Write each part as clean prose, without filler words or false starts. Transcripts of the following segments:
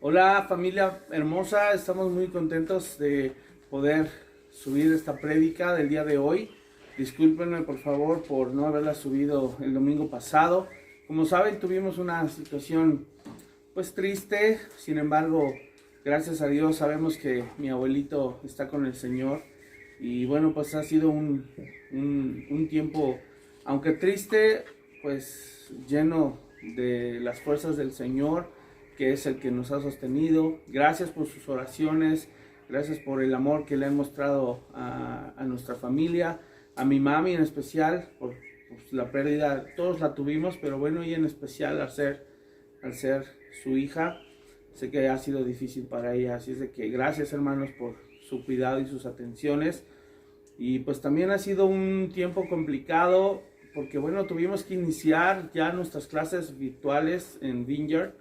Hola familia hermosa, estamos muy contentos de poder subir esta prédica del día de hoy. Discúlpenme por favor por no haberla subido el domingo pasado. Como saben, tuvimos una situación pues triste, sin embargo, gracias a Dios sabemos que mi abuelito está con el Señor. Y bueno, pues ha sido un tiempo, aunque triste, pues lleno de las fuerzas del Señor, que es el que nos ha sostenido. Gracias por sus oraciones, gracias por el amor que le han mostrado a nuestra familia, a mi mami en especial, por pues, la pérdida, todos la tuvimos, pero bueno, ella en especial al ser su hija, sé que ha sido difícil para ella, así es de que gracias hermanos por su cuidado y sus atenciones. Y pues también ha sido un tiempo complicado, porque bueno, tuvimos que iniciar ya nuestras clases virtuales en Vineyard.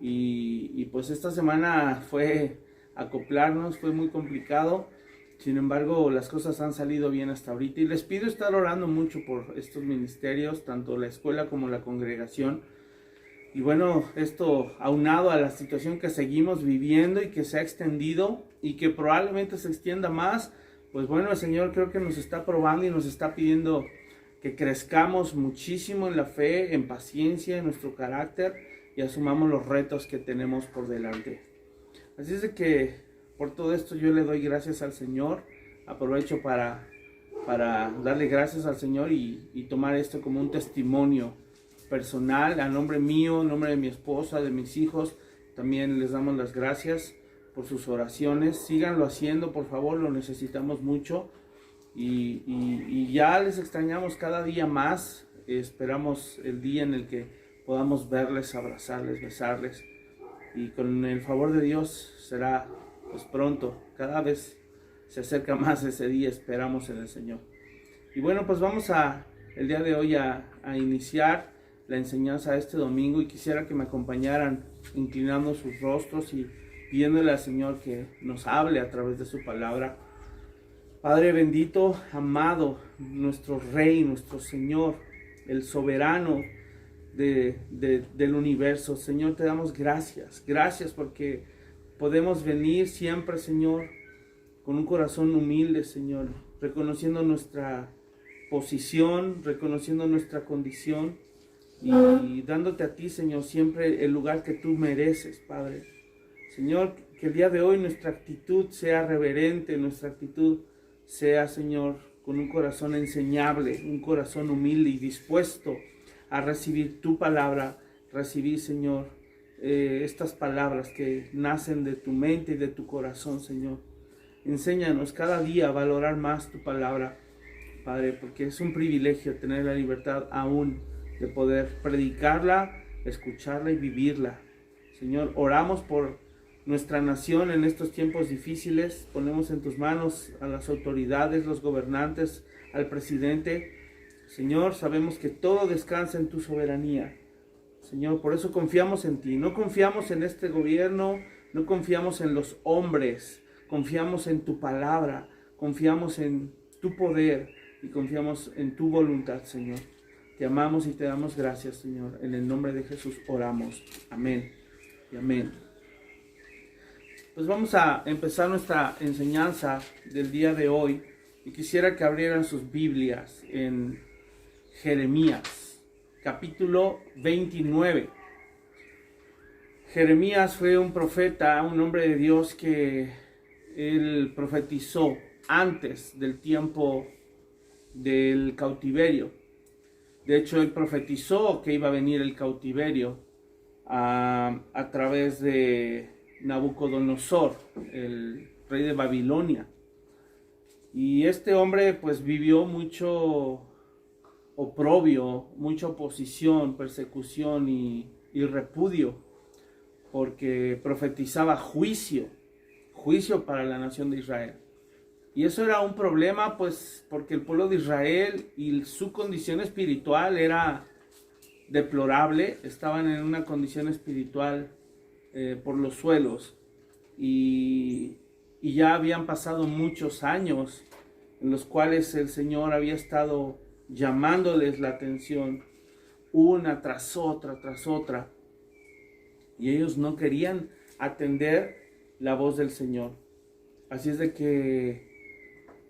Y pues esta semana fue acoplarnos, fue muy complicado. Sin embargo, las cosas han salido bien hasta ahorita. Y les pido estar orando mucho por estos ministerios, tanto la escuela como la congregación. Y bueno, esto aunado a la situación que seguimos viviendo y que se ha extendido y que probablemente se extienda más, pues bueno, el Señor creo que nos está probando y nos está pidiendo que crezcamos muchísimo en la fe, en paciencia, en nuestro carácter, y asumamos los retos que tenemos por delante. Así es de que por todo esto yo le doy gracias al Señor. Aprovecho para darle gracias al Señor y tomar esto como un testimonio personal, a nombre mío, en nombre de mi esposa, de mis hijos. También les damos las gracias por sus oraciones. Síganlo haciendo, por favor, lo necesitamos mucho. Y ya les extrañamos cada día más. Esperamos el día en el que podamos verles, abrazarles, besarles, y con el favor de Dios será pues pronto. Cada vez se acerca más ese día, esperamos en el Señor. Y bueno, pues vamos el día de hoy a iniciar la enseñanza de este domingo, y quisiera que me acompañaran inclinando sus rostros y pidiéndole al Señor que nos hable a través de su palabra. Padre bendito, amado, nuestro Rey, nuestro Señor, el soberano del universo. Señor, te damos gracias. Gracias porque podemos venir siempre, Señor, con un corazón humilde, Señor, reconociendo nuestra posición, reconociendo nuestra condición y dándote a ti, Señor, siempre el lugar que tú mereces, Padre. Señor, que el día de hoy nuestra actitud sea reverente, nuestra actitud sea, Señor, con un corazón enseñable, un corazón humilde y dispuesto a recibir tu palabra, recibir, Señor, estas palabras que nacen de tu mente y de tu corazón, Señor. Enséñanos cada día a valorar más tu palabra, Padre, porque es un privilegio tener la libertad aún de poder predicarla, escucharla y vivirla. Señor, oramos por nuestra nación en estos tiempos difíciles. Ponemos en tus manos a las autoridades, los gobernantes, al presidente. Señor, sabemos que todo descansa en tu soberanía. Señor, por eso confiamos en ti. No confiamos en este gobierno, no confiamos en los hombres. Confiamos en tu palabra, confiamos en tu poder y confiamos en tu voluntad, Señor. Te amamos y te damos gracias, Señor. En el nombre de Jesús oramos. Amén y amén. Pues vamos a empezar nuestra enseñanza del día de hoy. Y quisiera que abrieran sus Biblias en Jeremías, capítulo 29. Jeremías fue un profeta, un hombre de Dios que él profetizó antes del tiempo del cautiverio. De hecho, él profetizó que iba a venir el cautiverio a través de Nabucodonosor, el rey de Babilonia. Y este hombre pues vivió mucho oprobio, mucha oposición, persecución y repudio, porque profetizaba juicio para la nación de Israel. Y eso era un problema, pues, porque el pueblo de Israel y su condición espiritual era deplorable. Estaban en una condición espiritual por los suelos. Y ya habían pasado muchos años en los cuales el Señor había estado llamándoles la atención una tras otra. Y ellos no querían atender la voz del Señor. Así es de que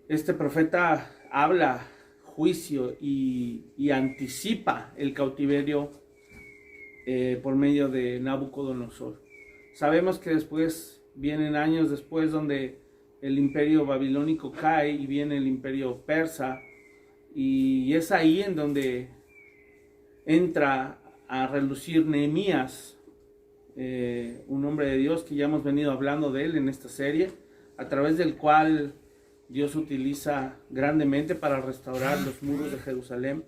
este profeta habla juicio y anticipa el cautiverio por medio de Nabucodonosor. Sabemos que después vienen años después donde el imperio babilónico cae y viene el imperio persa, y es ahí en donde entra a relucir Nehemías, un hombre de Dios que ya hemos venido hablando de él en esta serie, a través del cual Dios utiliza grandemente para restaurar los muros de Jerusalén,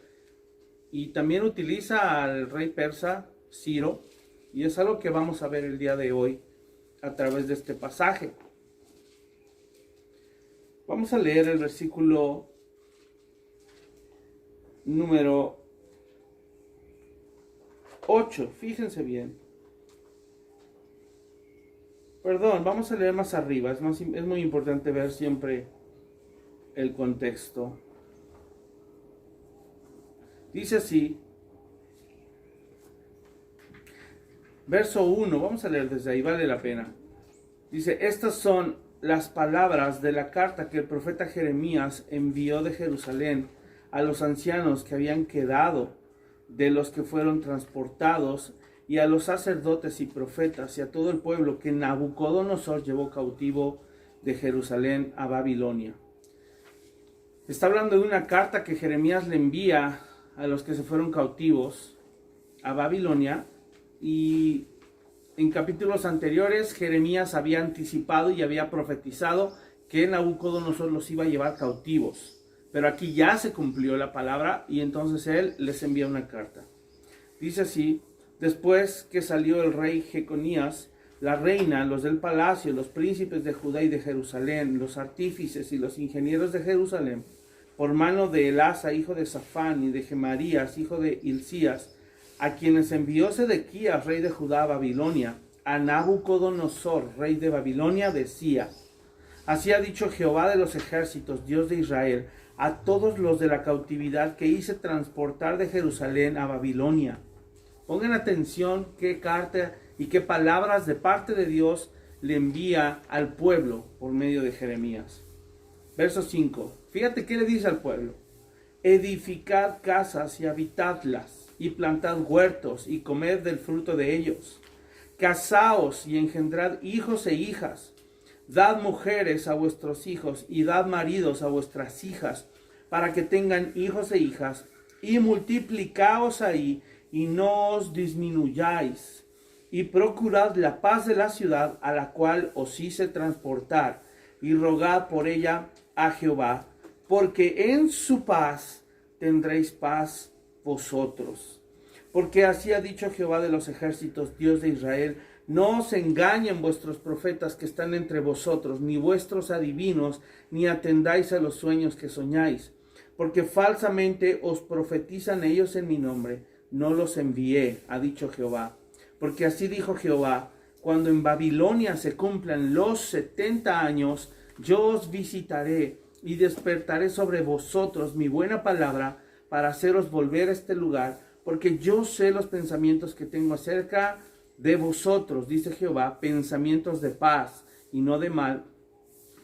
y también utiliza al rey persa Ciro, y es algo que vamos a ver el día de hoy a través de este pasaje. Vamos a leer el versículo número 8, fíjense bien. Perdón, vamos a leer más arriba, es muy importante ver siempre el contexto. Dice así, verso 1, vamos a leer desde ahí, vale la pena. Dice, estas son las palabras de la carta que el profeta Jeremías envió de Jerusalén a los ancianos que habían quedado de los que fueron transportados, y a los sacerdotes y profetas y a todo el pueblo que Nabucodonosor llevó cautivo de Jerusalén a Babilonia. Está hablando de una carta que Jeremías le envía a los que se fueron cautivos a Babilonia, y en capítulos anteriores Jeremías había anticipado y había profetizado que Nabucodonosor los iba a llevar cautivos, pero aquí ya se cumplió la palabra y entonces él les envía una carta. Dice así: después que salió el rey Jeconías, la reina, los del palacio, los príncipes de Judá y de Jerusalén, los artífices y los ingenieros de Jerusalén, por mano de Elasa, hijo de Safán, y de Gemarías, hijo de Hilcías, a quienes envió Sedequías, rey de Judá, a Babilonia, a Nabucodonosor, rey de Babilonia, decía: así ha dicho Jehová de los ejércitos, Dios de Israel, a todos los de la cautividad que hice transportar de Jerusalén a Babilonia. Pongan atención qué carta y qué palabras de parte de Dios le envía al pueblo por medio de Jeremías. Verso 5. Fíjate qué le dice al pueblo: edificad casas y habitadlas, y plantad huertos y comed del fruto de ellos. Casaos y engendrad hijos e hijas. Dad mujeres a vuestros hijos y dad maridos a vuestras hijas, para que tengan hijos e hijas, y multiplicaos ahí, y no os disminuyáis, y procurad la paz de la ciudad a la cual os hice transportar, y rogad por ella a Jehová, porque en su paz tendréis paz vosotros. Porque así ha dicho Jehová de los ejércitos, Dios de Israel: no os engañen vuestros profetas que están entre vosotros, ni vuestros adivinos, ni atendáis a los sueños que soñáis, porque falsamente os profetizan ellos en mi nombre. No los envié, ha dicho Jehová. Porque así dijo Jehová: cuando en Babilonia se cumplan los 70 años, yo os visitaré y despertaré sobre vosotros mi buena palabra para haceros volver a este lugar, porque yo sé los pensamientos que tengo acerca de vosotros, dice Jehová, pensamientos de paz y no de mal,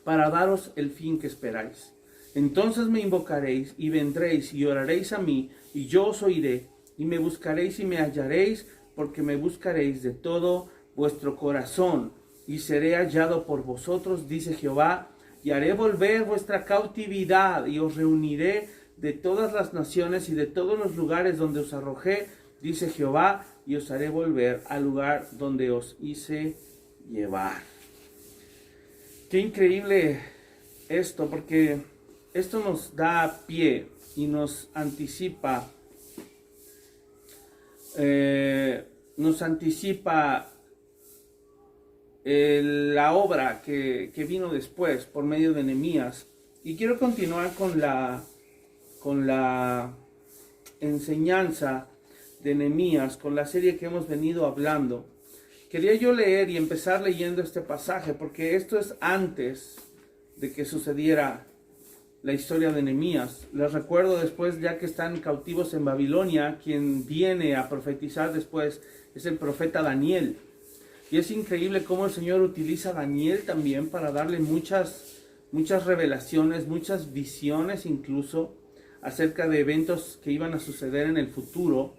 para daros el fin que esperáis. Entonces me invocaréis y vendréis y oraréis a mí, y yo os oiré, y me buscaréis y me hallaréis, porque me buscaréis de todo vuestro corazón, y seré hallado por vosotros, dice Jehová, y haré volver vuestra cautividad, y os reuniré de todas las naciones y de todos los lugares donde os arrojé, dice Jehová, y os haré volver al lugar donde os hice llevar. Qué increíble esto, porque esto nos da pie y nos anticipa la obra que vino después por medio de Nehemías. Y quiero continuar con la enseñanza de Nehemías, con la serie que hemos venido hablando. Quería yo leer y empezar leyendo este pasaje, porque esto es antes de que sucediera la historia de Nehemías. Les recuerdo, después, ya que están cautivos en Babilonia, quien viene a profetizar después es el profeta Daniel. Y es increíble cómo el Señor utiliza a Daniel también para darle muchas revelaciones, muchas visiones incluso acerca de eventos que iban a suceder en el futuro.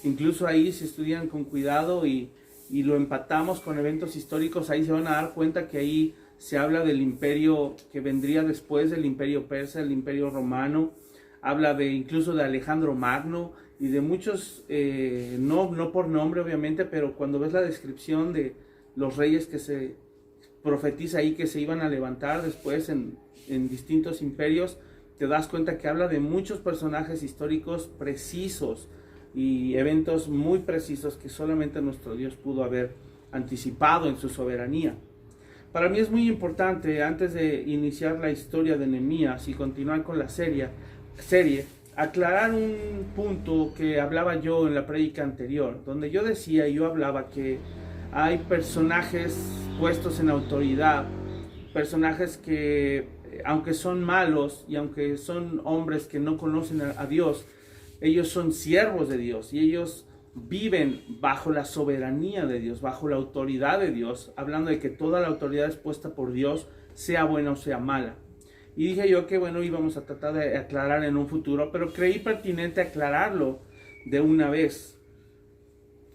Incluso ahí, si estudian con cuidado y lo empatamos con eventos históricos, ahí se van a dar cuenta que ahí se habla del imperio que vendría después del imperio persa, el imperio romano. Habla incluso de Alejandro Magno y de muchos, no por nombre obviamente, pero cuando ves la descripción de los reyes que se profetiza ahí que se iban a levantar después en distintos imperios, te das cuenta que habla de muchos personajes históricos precisos y eventos muy precisos que solamente nuestro Dios pudo haber anticipado en su soberanía. Para mí es muy importante, antes de iniciar la historia de Nehemías y continuar con la serie, aclarar un punto que hablaba yo en la prédica anterior, donde yo decía y yo hablaba que hay personajes puestos en autoridad, personajes que aunque son malos y aunque son hombres que no conocen a Dios, ellos son siervos de Dios y ellos viven bajo la soberanía de Dios, bajo la autoridad de Dios, hablando de que toda la autoridad es puesta por Dios, sea buena o sea mala. Y dije yo que bueno, íbamos a tratar de aclarar en un futuro, pero creí pertinente aclararlo de una vez.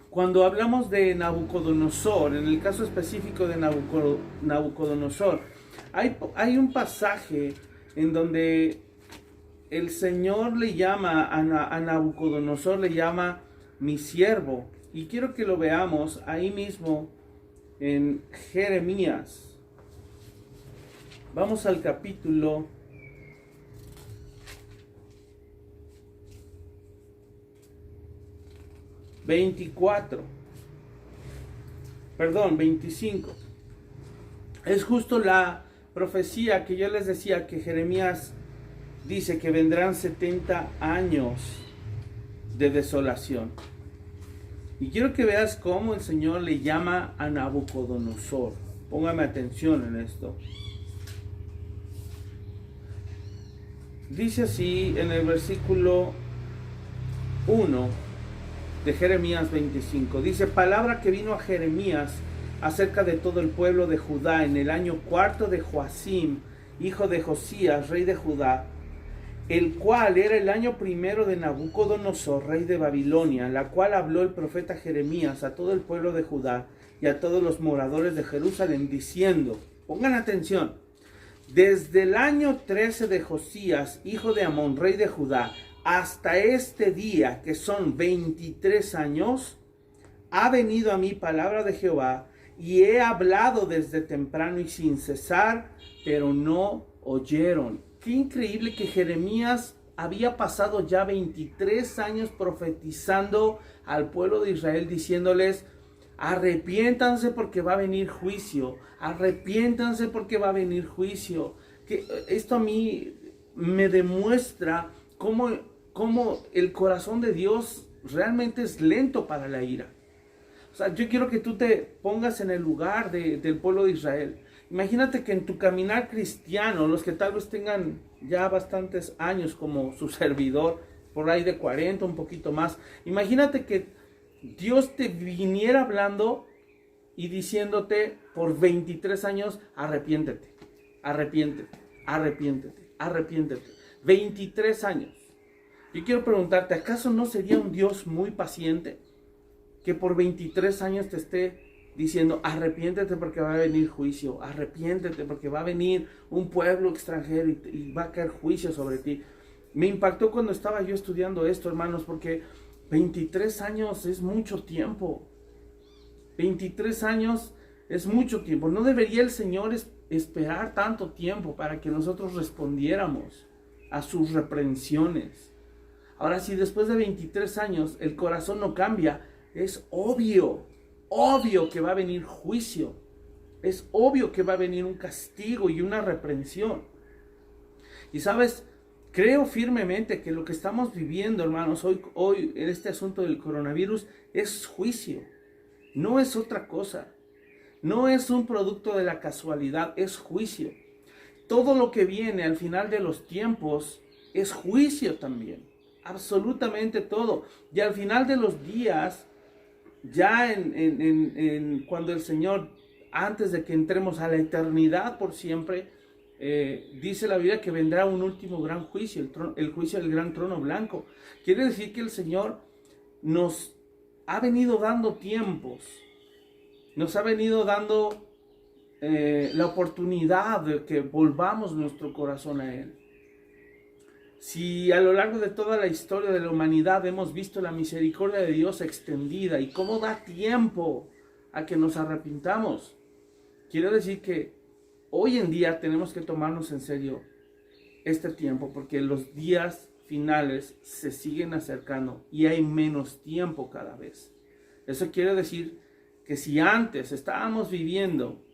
Cuando hablamos de Nabucodonosor, en el caso específico de Nabucodonosor, hay un pasaje en donde el Señor le llama a Nabucodonosor, le llama mi siervo. Y quiero que lo veamos ahí mismo en Jeremías. Vamos al capítulo 25. Es justo la profecía que yo les decía que Jeremías dice que vendrán 70 años de desolación. Y quiero que veas cómo el Señor le llama a Nabucodonosor. Póngame atención en esto. Dice así en el versículo 1 de Jeremías 25. Dice, palabra que vino a Jeremías acerca de todo el pueblo de Judá en el año 4 de Joacim, hijo de Josías, rey de Judá, el cual era el año primero de Nabucodonosor, rey de Babilonia, la cual habló el profeta Jeremías a todo el pueblo de Judá y a todos los moradores de Jerusalén, diciendo, pongan atención, desde el año 13 de Josías, hijo de Amón, rey de Judá, hasta este día, que son 23 años, ha venido a mí palabra de Jehová, y he hablado desde temprano y sin cesar, pero no oyeron. Qué increíble que Jeremías había pasado ya 23 años profetizando al pueblo de Israel, diciéndoles, arrepiéntanse porque va a venir juicio, arrepiéntanse porque va a venir juicio. Que esto a mí me demuestra cómo el corazón de Dios realmente es lento para la ira. O sea, yo quiero que tú te pongas en el lugar del pueblo de Israel. Imagínate que en tu caminar cristiano, los que tal vez tengan ya bastantes años como su servidor, por ahí de 40, un poquito más, imagínate que Dios te viniera hablando y diciéndote por 23 años, arrepiéntete, arrepiéntete, arrepiéntete, arrepiéntete. 23 años. Yo quiero preguntarte, ¿acaso no sería un Dios muy paciente que por 23 años te esté diciendo, arrepiéntete porque va a venir juicio, arrepiéntete porque va a venir un pueblo extranjero y va a caer juicio sobre ti? Me impactó cuando estaba yo estudiando esto, hermanos, porque 23 años es mucho tiempo. 23 años es mucho tiempo. ¿No debería el Señor esperar tanto tiempo para que nosotros respondiéramos a sus reprensiones? Ahora, si después de 23 años el corazón no cambia, es obvio que va a venir juicio. Es obvio que va a venir un castigo y una reprensión. Y sabes, creo firmemente que lo que estamos viviendo, hermanos, hoy en este asunto del coronavirus es juicio. No es otra cosa. No es un producto de la casualidad, es juicio. Todo lo que viene al final de los tiempos es juicio también. Absolutamente todo. Y al final de los días, ya cuando el Señor, antes de que entremos a la eternidad por siempre, dice la Biblia que vendrá un último gran juicio, el juicio del gran trono blanco. Quiere decir que el Señor nos ha venido dando tiempos, nos ha venido dando la oportunidad de que volvamos nuestro corazón a Él. Si a lo largo de toda la historia de la humanidad hemos visto la misericordia de Dios extendida y cómo da tiempo a que nos arrepintamos, quiero decir que hoy en día tenemos que tomarnos en serio este tiempo, porque los días finales se siguen acercando y hay menos tiempo cada vez. Eso quiere decir que si antes estábamos viviendo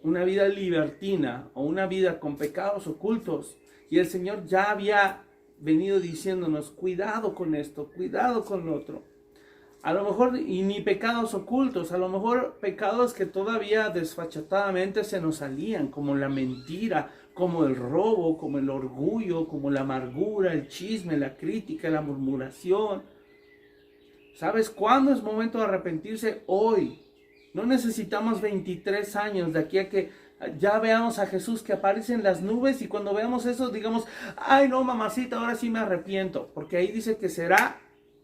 una vida libertina o una vida con pecados ocultos, y el Señor ya había venido diciéndonos, cuidado con esto, cuidado con lo otro. A lo mejor, y ni pecados ocultos, a lo mejor pecados que todavía desfachatadamente se nos salían, como la mentira, como el robo, como el orgullo, como la amargura, el chisme, la crítica, la murmuración. ¿Sabes cuándo es momento de arrepentirse? Hoy. No necesitamos 23 años de aquí a que ya veamos a Jesús que aparece en las nubes y cuando veamos eso digamos, ay no mamacita, ahora sí me arrepiento, porque ahí dice que será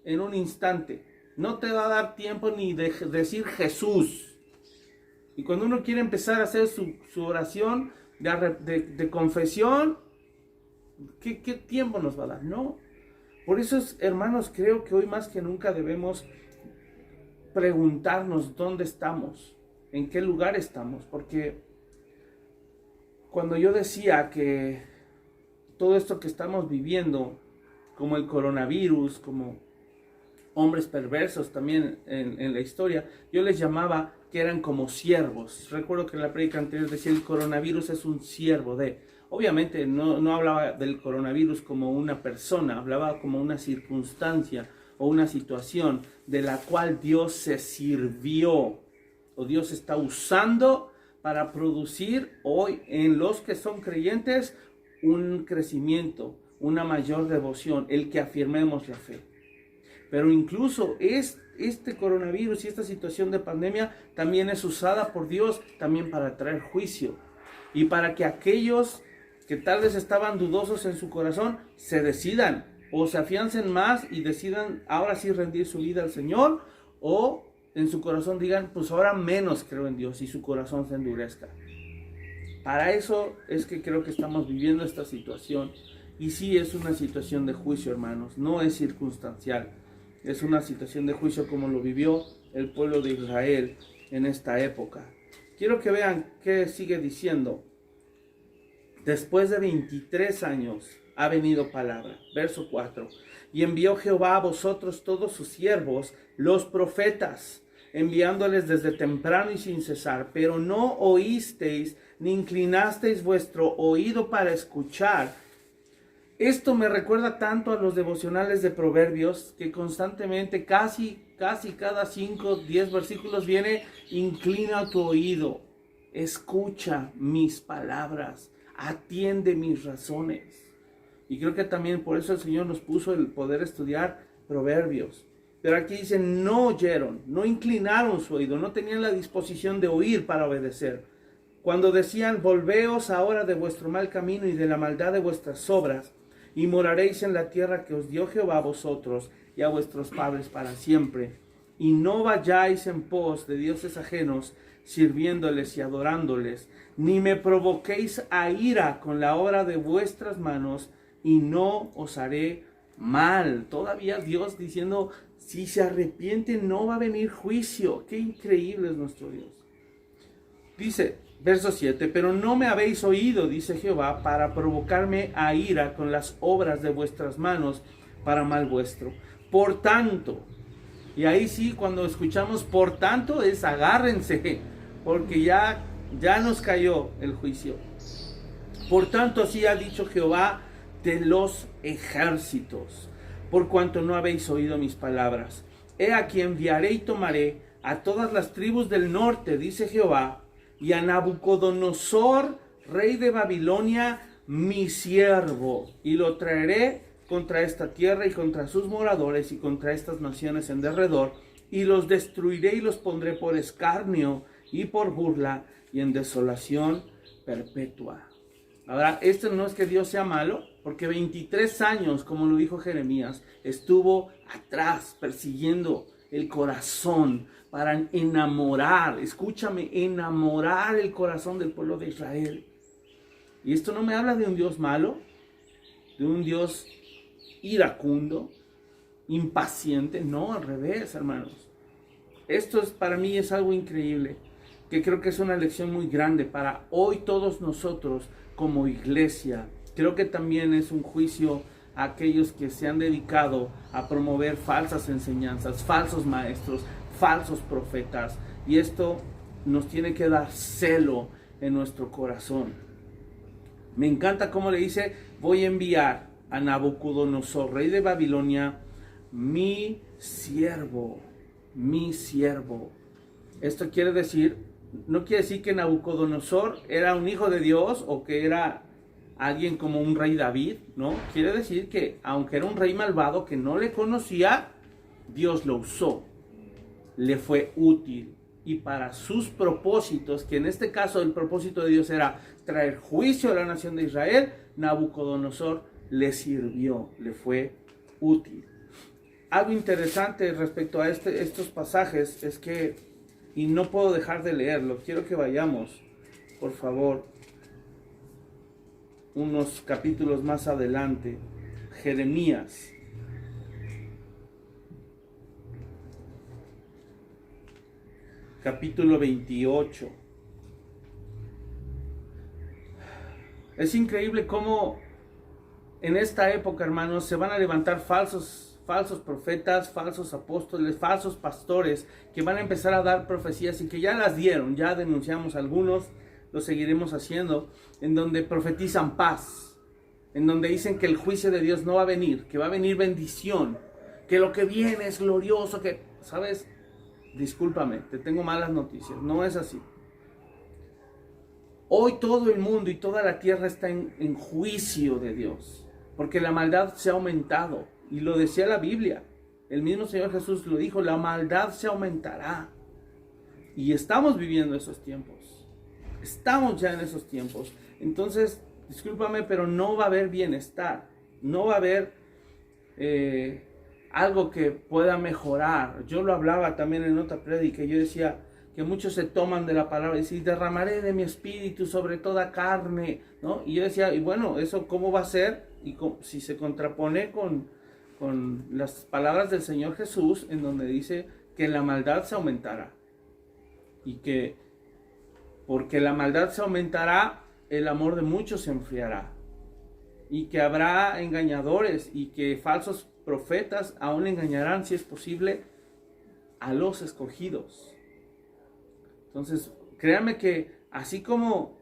en un instante. No te va a dar tiempo ni de decir Jesús. Y cuando uno quiere empezar a hacer su oración de confesión, ¿qué tiempo nos va a dar? No. Por eso, hermanos, creo que hoy más que nunca debemos preguntarnos dónde estamos, en qué lugar estamos, porque cuando yo decía que todo esto que estamos viviendo, como el coronavirus, como hombres perversos también en la historia, yo les llamaba que eran como siervos. Recuerdo que en la prédica anterior decía el coronavirus es un siervo de... Obviamente no hablaba del coronavirus como una persona, hablaba como una circunstancia o una situación de la cual Dios se sirvió o Dios está usando para producir hoy en los que son creyentes un crecimiento, una mayor devoción, el que afirmemos la fe. Pero incluso este coronavirus y esta situación de pandemia también es usada por Dios también para traer juicio y para que aquellos que tal vez estaban dudosos en su corazón se decidan o se afiancen más y decidan ahora sí rendir su vida al Señor, o en su corazón digan, pues ahora menos creo en Dios y su corazón se endurezca. Para eso es que creo que estamos viviendo esta situación. Y sí es una situación de juicio, hermanos, no es circunstancial. Es una situación de juicio como lo vivió el pueblo de Israel en esta época. Quiero que vean qué sigue diciendo. Después de 23 años ha venido palabra. Verso 4. Y envió Jehová a vosotros todos sus siervos, los profetas, enviándoles desde temprano y sin cesar, pero no oísteis ni inclinasteis vuestro oído para escuchar. Esto me recuerda tanto a los devocionales de Proverbios, que constantemente, casi cada 5 o 10 versículos viene, inclina tu oído, escucha mis palabras, atiende mis razones. Y creo que también por eso el Señor nos puso el poder estudiar Proverbios. Pero aquí dice, no oyeron, no inclinaron su oído, no tenían la disposición de oír para obedecer. Cuando decían, volveos ahora de vuestro mal camino y de la maldad de vuestras obras, y moraréis en la tierra que os dio Jehová a vosotros y a vuestros padres para siempre. Y no vayáis en pos de dioses ajenos, sirviéndoles y adorándoles, ni me provoquéis a ira con la obra de vuestras manos, y no os haré mal. Todavía Dios diciendo, si se arrepienten no va a venir juicio. Qué increíble es nuestro Dios. Dice, verso 7, pero no me habéis oído, dice Jehová, para provocarme a ira con las obras de vuestras manos para mal vuestro. Por tanto, y ahí sí, cuando escuchamos por tanto, es agárrense, porque ya nos cayó el juicio. Por tanto, así ha dicho Jehová de los ejércitos, por cuanto no habéis oído mis palabras. He aquí enviaré y tomaré a todas las tribus del norte, dice Jehová, y a Nabucodonosor, rey de Babilonia, mi siervo, y lo traeré contra esta tierra y contra sus moradores y contra estas naciones en derredor, y los destruiré y los pondré por escarnio y por burla y en desolación perpetua. Ahora, esto no es que Dios sea malo, porque 23 años, como lo dijo Jeremías, estuvo atrás persiguiendo el corazón para enamorar, escúchame, enamorar el corazón del pueblo de Israel. Y esto no me habla de un Dios malo, de un Dios iracundo, impaciente, no, al revés, hermanos. Esto para mí es algo increíble, que creo que es una lección muy grande para hoy todos nosotros como iglesia. Creo que también es un juicio a aquellos que se han dedicado a promover falsas enseñanzas, falsos maestros, falsos profetas. Y esto nos tiene que dar celo en nuestro corazón. Me encanta cómo le dice, voy a enviar a Nabucodonosor, rey de Babilonia, mi siervo, mi siervo. Esto quiere decir, no quiere decir que Nabucodonosor era un hijo de Dios o que era alguien como un rey David, ¿no? Quiere decir que aunque era un rey malvado que no le conocía, Dios lo usó, le fue útil. Y para sus propósitos, que en este caso el propósito de Dios era traer juicio a la nación de Israel, Nabucodonosor le sirvió, le fue útil. Algo interesante respecto a estos pasajes es que, y no puedo dejar de leerlo, quiero que vayamos, por favor, unos capítulos más adelante. Jeremías. Capítulo 28. Es increíble cómo en esta época, hermanos, se van a levantar falsos profetas, falsos apóstoles, falsos pastores que van a empezar a dar profecías y que ya las dieron, ya denunciamos algunos, lo seguiremos haciendo, en donde profetizan paz, en donde dicen que el juicio de Dios no va a venir, que va a venir bendición, que lo que viene es glorioso, que, ¿sabes? Discúlpame, te tengo malas noticias, no es así. Hoy todo el mundo y toda la tierra está en juicio de Dios, porque la maldad se ha aumentado, y lo decía la Biblia, el mismo Señor Jesús lo dijo, la maldad se aumentará, y estamos viviendo esos tiempos, estamos ya en esos tiempos. Entonces, discúlpame, pero no va a haber bienestar, no va a haber algo que pueda mejorar. Yo lo hablaba también en otra prédica, yo decía que muchos se toman de la palabra y dicen, derramaré de mi espíritu sobre toda carne, ¿no? Y yo decía, y bueno, ¿eso cómo va a ser? Y si se contrapone con las palabras del Señor Jesús, en donde dice que la maldad se aumentará. Y que porque la maldad se aumentará, el amor de muchos se enfriará. Y que habrá engañadores y que falsos profetas aún engañarán, si es posible, a los escogidos. Entonces, créanme que así como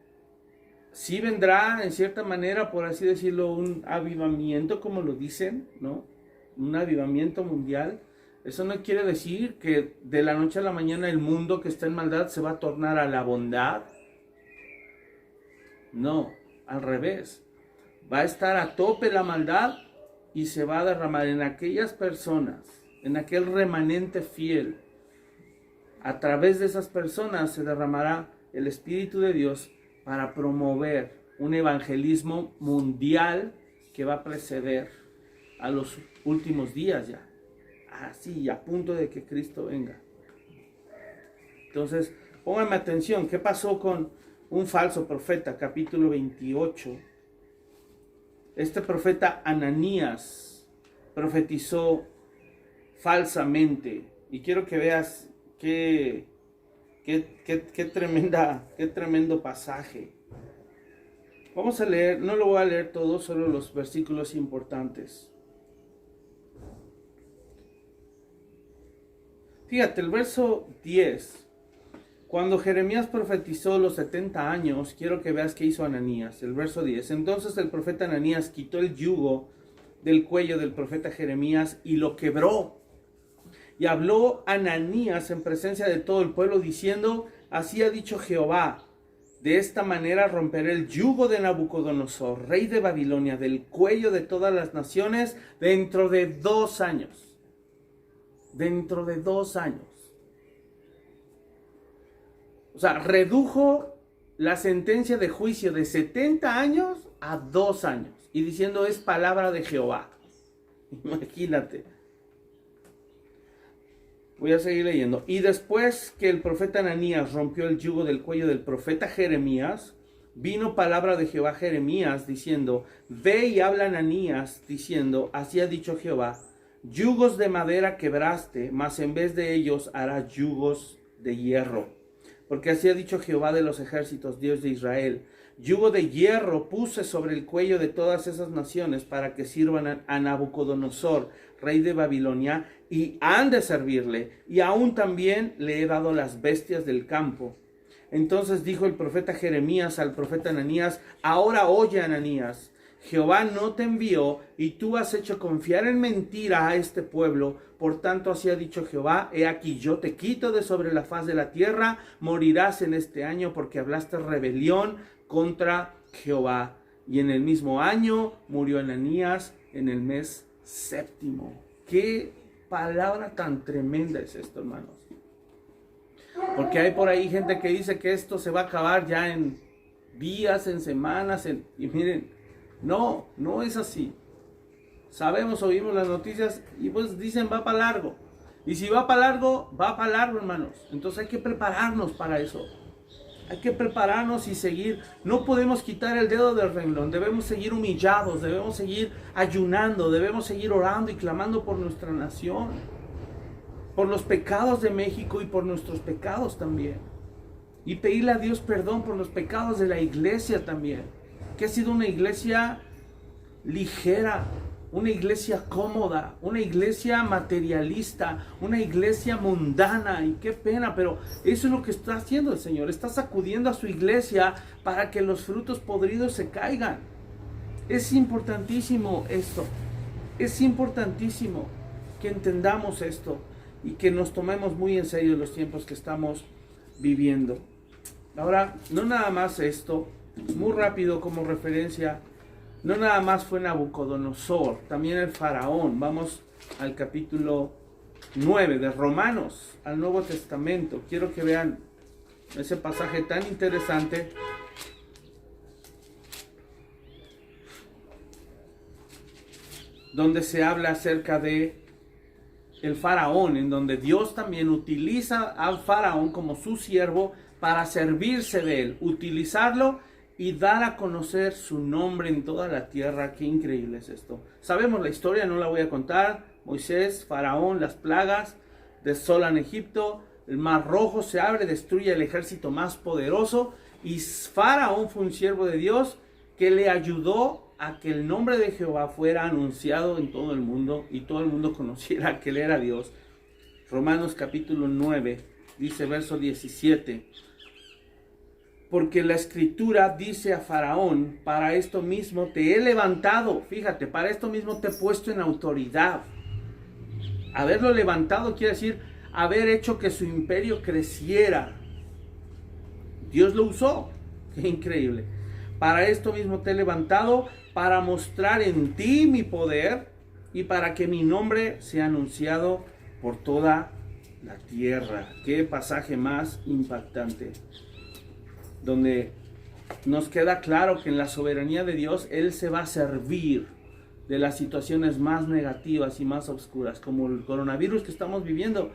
sí vendrá en cierta manera, por así decirlo, un avivamiento, como lo dicen, ¿no? Un avivamiento mundial. Eso no quiere decir que de la noche a la mañana el mundo que está en maldad se va a tornar a la bondad. No, al revés. Va a estar a tope la maldad y se va a derramar en aquellas personas, en aquel remanente fiel. A través de esas personas se derramará el Espíritu de Dios para promover un evangelismo mundial que va a preceder a los últimos días ya. Así, a punto de que Cristo venga. Entonces, pónganme atención, ¿qué pasó con un falso profeta? Capítulo 28. Este profeta Ananías profetizó falsamente. Y quiero que veas qué tremendo pasaje. Vamos a leer, no lo voy a leer todo, solo los versículos importantes. Fíjate, el verso 10. Cuando Jeremías profetizó los 70 años, quiero que veas qué hizo Ananías. El verso 10. Entonces el profeta Ananías quitó el yugo del cuello del profeta Jeremías y lo quebró. Y habló Ananías en presencia de todo el pueblo diciendo, así ha dicho Jehová, de esta manera romperé el yugo de Nabucodonosor, rey de Babilonia, del cuello de todas las naciones dentro de 2 años. dentro de 2 años. O sea, redujo la sentencia de juicio de 70 años a 2 años. Y diciendo, es palabra de Jehová. Imagínate. Voy a seguir leyendo. Y después que el profeta Ananías rompió el yugo del cuello del profeta Jeremías, vino palabra de Jehová a Jeremías diciendo, ve y habla a Ananías diciendo, así ha dicho Jehová, yugos de madera quebraste, mas en vez de ellos hará yugos de hierro. Porque así ha dicho Jehová de los ejércitos, Dios de Israel, yugo de hierro puse sobre el cuello de todas esas naciones para que sirvan a Nabucodonosor, rey de Babilonia, y han de servirle, y aún también le he dado las bestias del campo. Entonces dijo el profeta Jeremías al profeta Ananías, ahora oye Ananías, Jehová no te envió y tú has hecho confiar en mentira a este pueblo. Por tanto, así ha dicho Jehová, he aquí yo te quito de sobre la faz de la tierra, morirás en este año porque hablaste rebelión contra Jehová. Y en el mismo año murió Ananías en el mes 7. Qué palabra tan tremenda es esto, hermanos. Porque hay por ahí gente que dice que esto se va a acabar ya en días, en semanas, y miren, no es así. Sabemos, oímos las noticias y pues dicen va para largo. Y si va para largo, hermanos. Entonces hay que prepararnos para eso. Hay que prepararnos y seguir. No podemos quitar el dedo del renglón. Debemos seguir humillados, debemos seguir ayunando, debemos seguir orando y clamando por nuestra nación. Por los pecados de México y por nuestros pecados también. Y pedirle a Dios perdón por los pecados de la iglesia también. Que ha sido una iglesia ligera, una iglesia cómoda, una iglesia materialista, una iglesia mundana. Y qué pena, pero eso es lo que está haciendo el Señor. Está sacudiendo a su iglesia para que los frutos podridos se caigan. Es importantísimo esto. Es importantísimo que entendamos esto y que nos tomemos muy en serio los tiempos que estamos viviendo. Ahora, no nada más esto, muy rápido como referencia, no nada más fue Nabucodonosor, también el faraón. Vamos al capítulo 9 de Romanos, al Nuevo Testamento. Quiero que vean ese pasaje tan interesante. Donde se habla acerca de el faraón, en donde Dios también utiliza al faraón como su siervo para servirse de él, utilizarlo y dar a conocer su nombre en toda la tierra. Qué increíble es esto. Sabemos la historia, no la voy a contar. Moisés, faraón, las plagas, desolan Egipto, el mar rojo se abre, destruye el ejército más poderoso, y faraón fue un siervo de Dios que le ayudó a que el nombre de Jehová fuera anunciado en todo el mundo y todo el mundo conociera que él era Dios. Romanos capítulo 9 dice verso 17: porque la escritura dice a Faraón, para esto mismo te he levantado, fíjate, para esto mismo te he puesto en autoridad. Haberlo levantado quiere decir haber hecho que su imperio creciera. Dios lo usó, qué increíble. Para esto mismo te he levantado, para mostrar en ti mi poder y para que mi nombre sea anunciado por toda la tierra. Qué pasaje más impactante, donde nos queda claro que en la soberanía de Dios, Él se va a servir de las situaciones más negativas y más oscuras, como el coronavirus que estamos viviendo.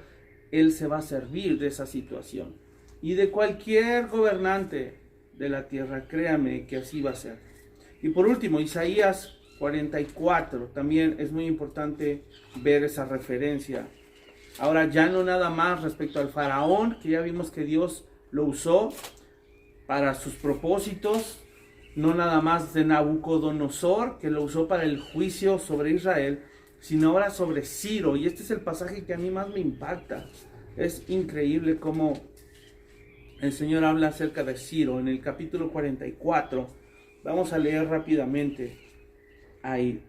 Él se va a servir de esa situación. Y de cualquier gobernante de la tierra, créame que así va a ser. Y por último, Isaías 44, también es muy importante ver esa referencia. Ahora ya no nada más respecto al faraón, que ya vimos que Dios lo usó para sus propósitos, no nada más de Nabucodonosor, que lo usó para el juicio sobre Israel, sino ahora sobre Ciro. Y este es el pasaje que a mí más me impacta. Es increíble cómo el Señor habla acerca de Ciro en el capítulo 44. Vamos a leer rápidamente ahí.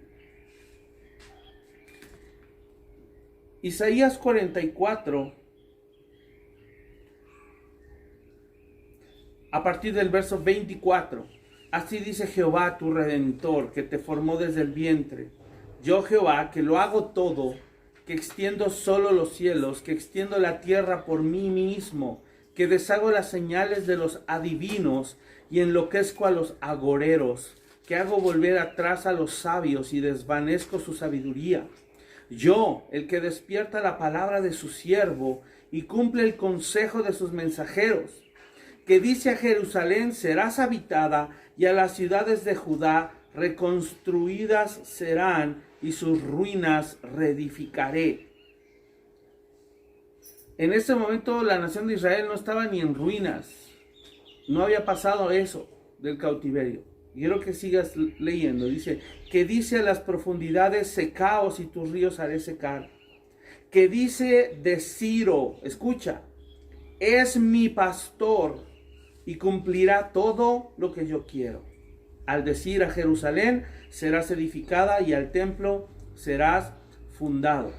Isaías 44, a partir del verso 24. Así dice Jehová tu Redentor, que te formó desde el vientre. Yo Jehová, que lo hago todo, que extiendo solo los cielos, que extiendo la tierra por mí mismo, que deshago las señales de los adivinos y enloquezco a los agoreros, que hago volver atrás a los sabios y desvanezco su sabiduría. Yo, el que despierta la palabra de su siervo y cumple el consejo de sus mensajeros, que dice a Jerusalén: serás habitada, y a las ciudades de Judá reconstruidas serán, y sus ruinas reedificaré. En ese momento la nación de Israel no estaba ni en ruinas. No había pasado eso del cautiverio. Quiero que sigas leyendo. Dice, que dice a las profundidades: secaos, y tus ríos haré secar. Que dice de Ciro, escucha, es mi pastor y cumplirá todo lo que yo quiero. Al decir a Jerusalén: serás edificada, y al templo serás fundado.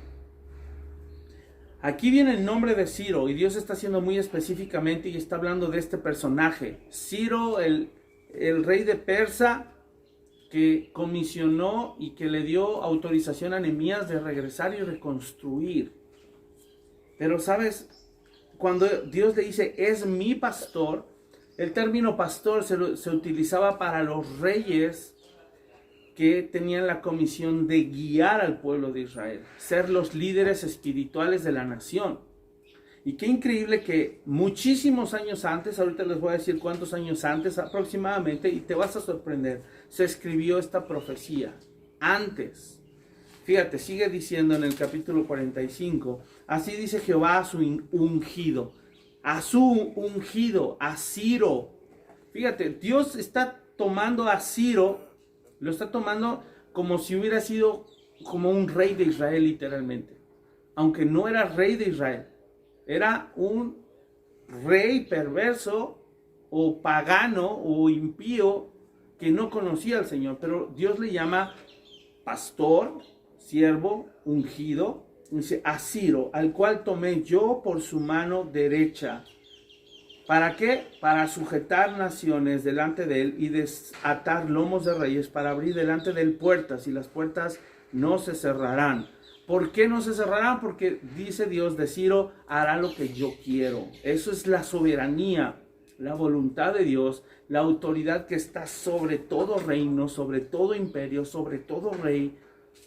Aquí viene el nombre de Ciro, y Dios está haciendo muy específicamente y está hablando de este personaje. Ciro, el rey de Persa, que comisionó y que le dio autorización a Nehemías de regresar y reconstruir. Pero sabes, cuando Dios le dice es mi pastor, el término pastor se utilizaba para los reyes que tenían la comisión de guiar al pueblo de Israel, ser los líderes espirituales de la nación. Y qué increíble que muchísimos años antes, ahorita les voy a decir cuántos años antes aproximadamente, y te vas a sorprender, se escribió esta profecía. Antes, fíjate, sigue diciendo en el capítulo 45, así dice Jehová a su ungido, a Ciro. Fíjate, Dios está tomando a Ciro, lo está tomando como si hubiera sido como un rey de Israel literalmente. Aunque no era rey de Israel. Era un rey perverso o pagano o impío que no conocía al Señor. Pero Dios le llama pastor, siervo, ungido. Dice a Ciro, al cual tomé yo por su mano derecha. ¿Para qué? Para sujetar naciones delante de él y desatar lomos de reyes, para abrir delante de él puertas, y las puertas no se cerrarán. ¿Por qué no se cerrarán? Porque dice Dios, de Ciro hará lo que yo quiero. Eso es la soberanía, la voluntad de Dios, la autoridad que está sobre todo reino, sobre todo imperio, sobre todo rey.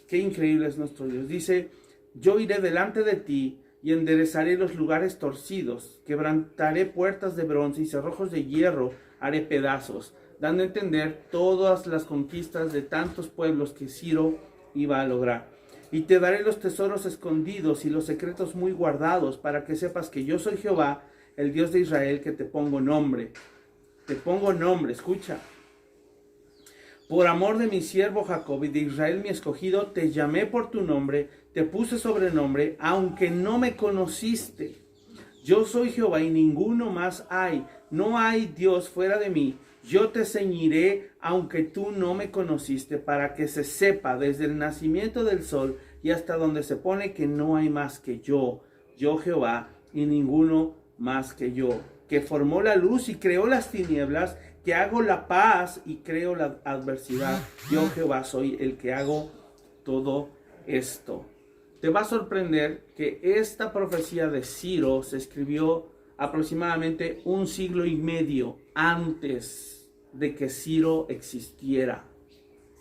Qué increíble es nuestro Dios. Dice, yo iré delante de ti y enderezaré los lugares torcidos, quebrantaré puertas de bronce y cerrojos de hierro haré pedazos, dando a entender todas las conquistas de tantos pueblos que Ciro iba a lograr. Y te daré los tesoros escondidos y los secretos muy guardados, para que sepas que yo soy Jehová, el Dios de Israel, que te pongo nombre. Te pongo nombre, escucha. Por amor de mi siervo Jacob y de Israel mi escogido, te llamé por tu nombre, te puse sobrenombre, aunque no me conociste. Yo soy Jehová y ninguno más hay. No hay Dios fuera de mí. Yo te ceñiré, aunque tú no me conociste, para que se sepa desde el nacimiento del sol y hasta donde se pone que no hay más que yo Jehová, y ninguno más que yo, que formó la luz y creó las tinieblas, que hago la paz y creo la adversidad. Yo Jehová soy el que hago todo esto. Te va a sorprender que esta profecía de Ciro se escribió aproximadamente 1 siglo y medio antes de que Ciro existiera,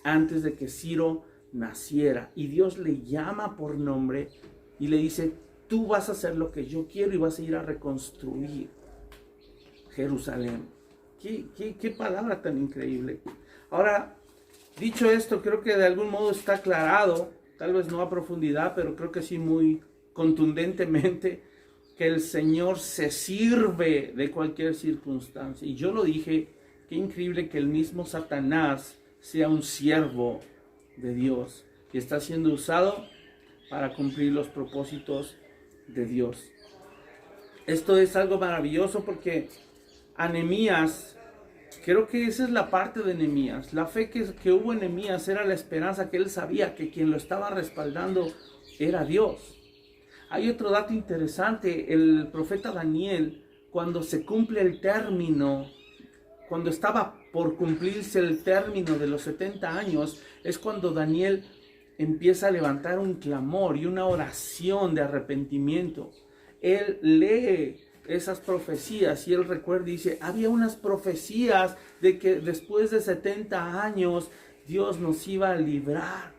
antes de que Ciro naciera. Y Dios le llama por nombre y le dice, tú vas a hacer lo que yo quiero y vas a ir a reconstruir Jerusalén. ¿Qué palabra tan increíble? Ahora, dicho esto, creo que de algún modo está aclarado, tal vez no a profundidad, pero creo que sí muy contundentemente, que el Señor se sirve de cualquier circunstancia. Y yo lo dije, qué increíble que el mismo Satanás sea un siervo de Dios y está siendo usado para cumplir los propósitos de Dios. Esto es algo maravilloso porque a Nehemías, creo que esa es la parte de Nehemías. La fe que hubo en Nehemías era la esperanza que él sabía que quien lo estaba respaldando era Dios. Hay otro dato interesante, el profeta Daniel, cuando se cumple el término, cuando estaba por cumplirse el término de los 70 años, es cuando Daniel empieza a levantar un clamor y una oración de arrepentimiento. Él lee esas profecías y él recuerda y dice, había unas profecías de que después de 70 años Dios nos iba a librar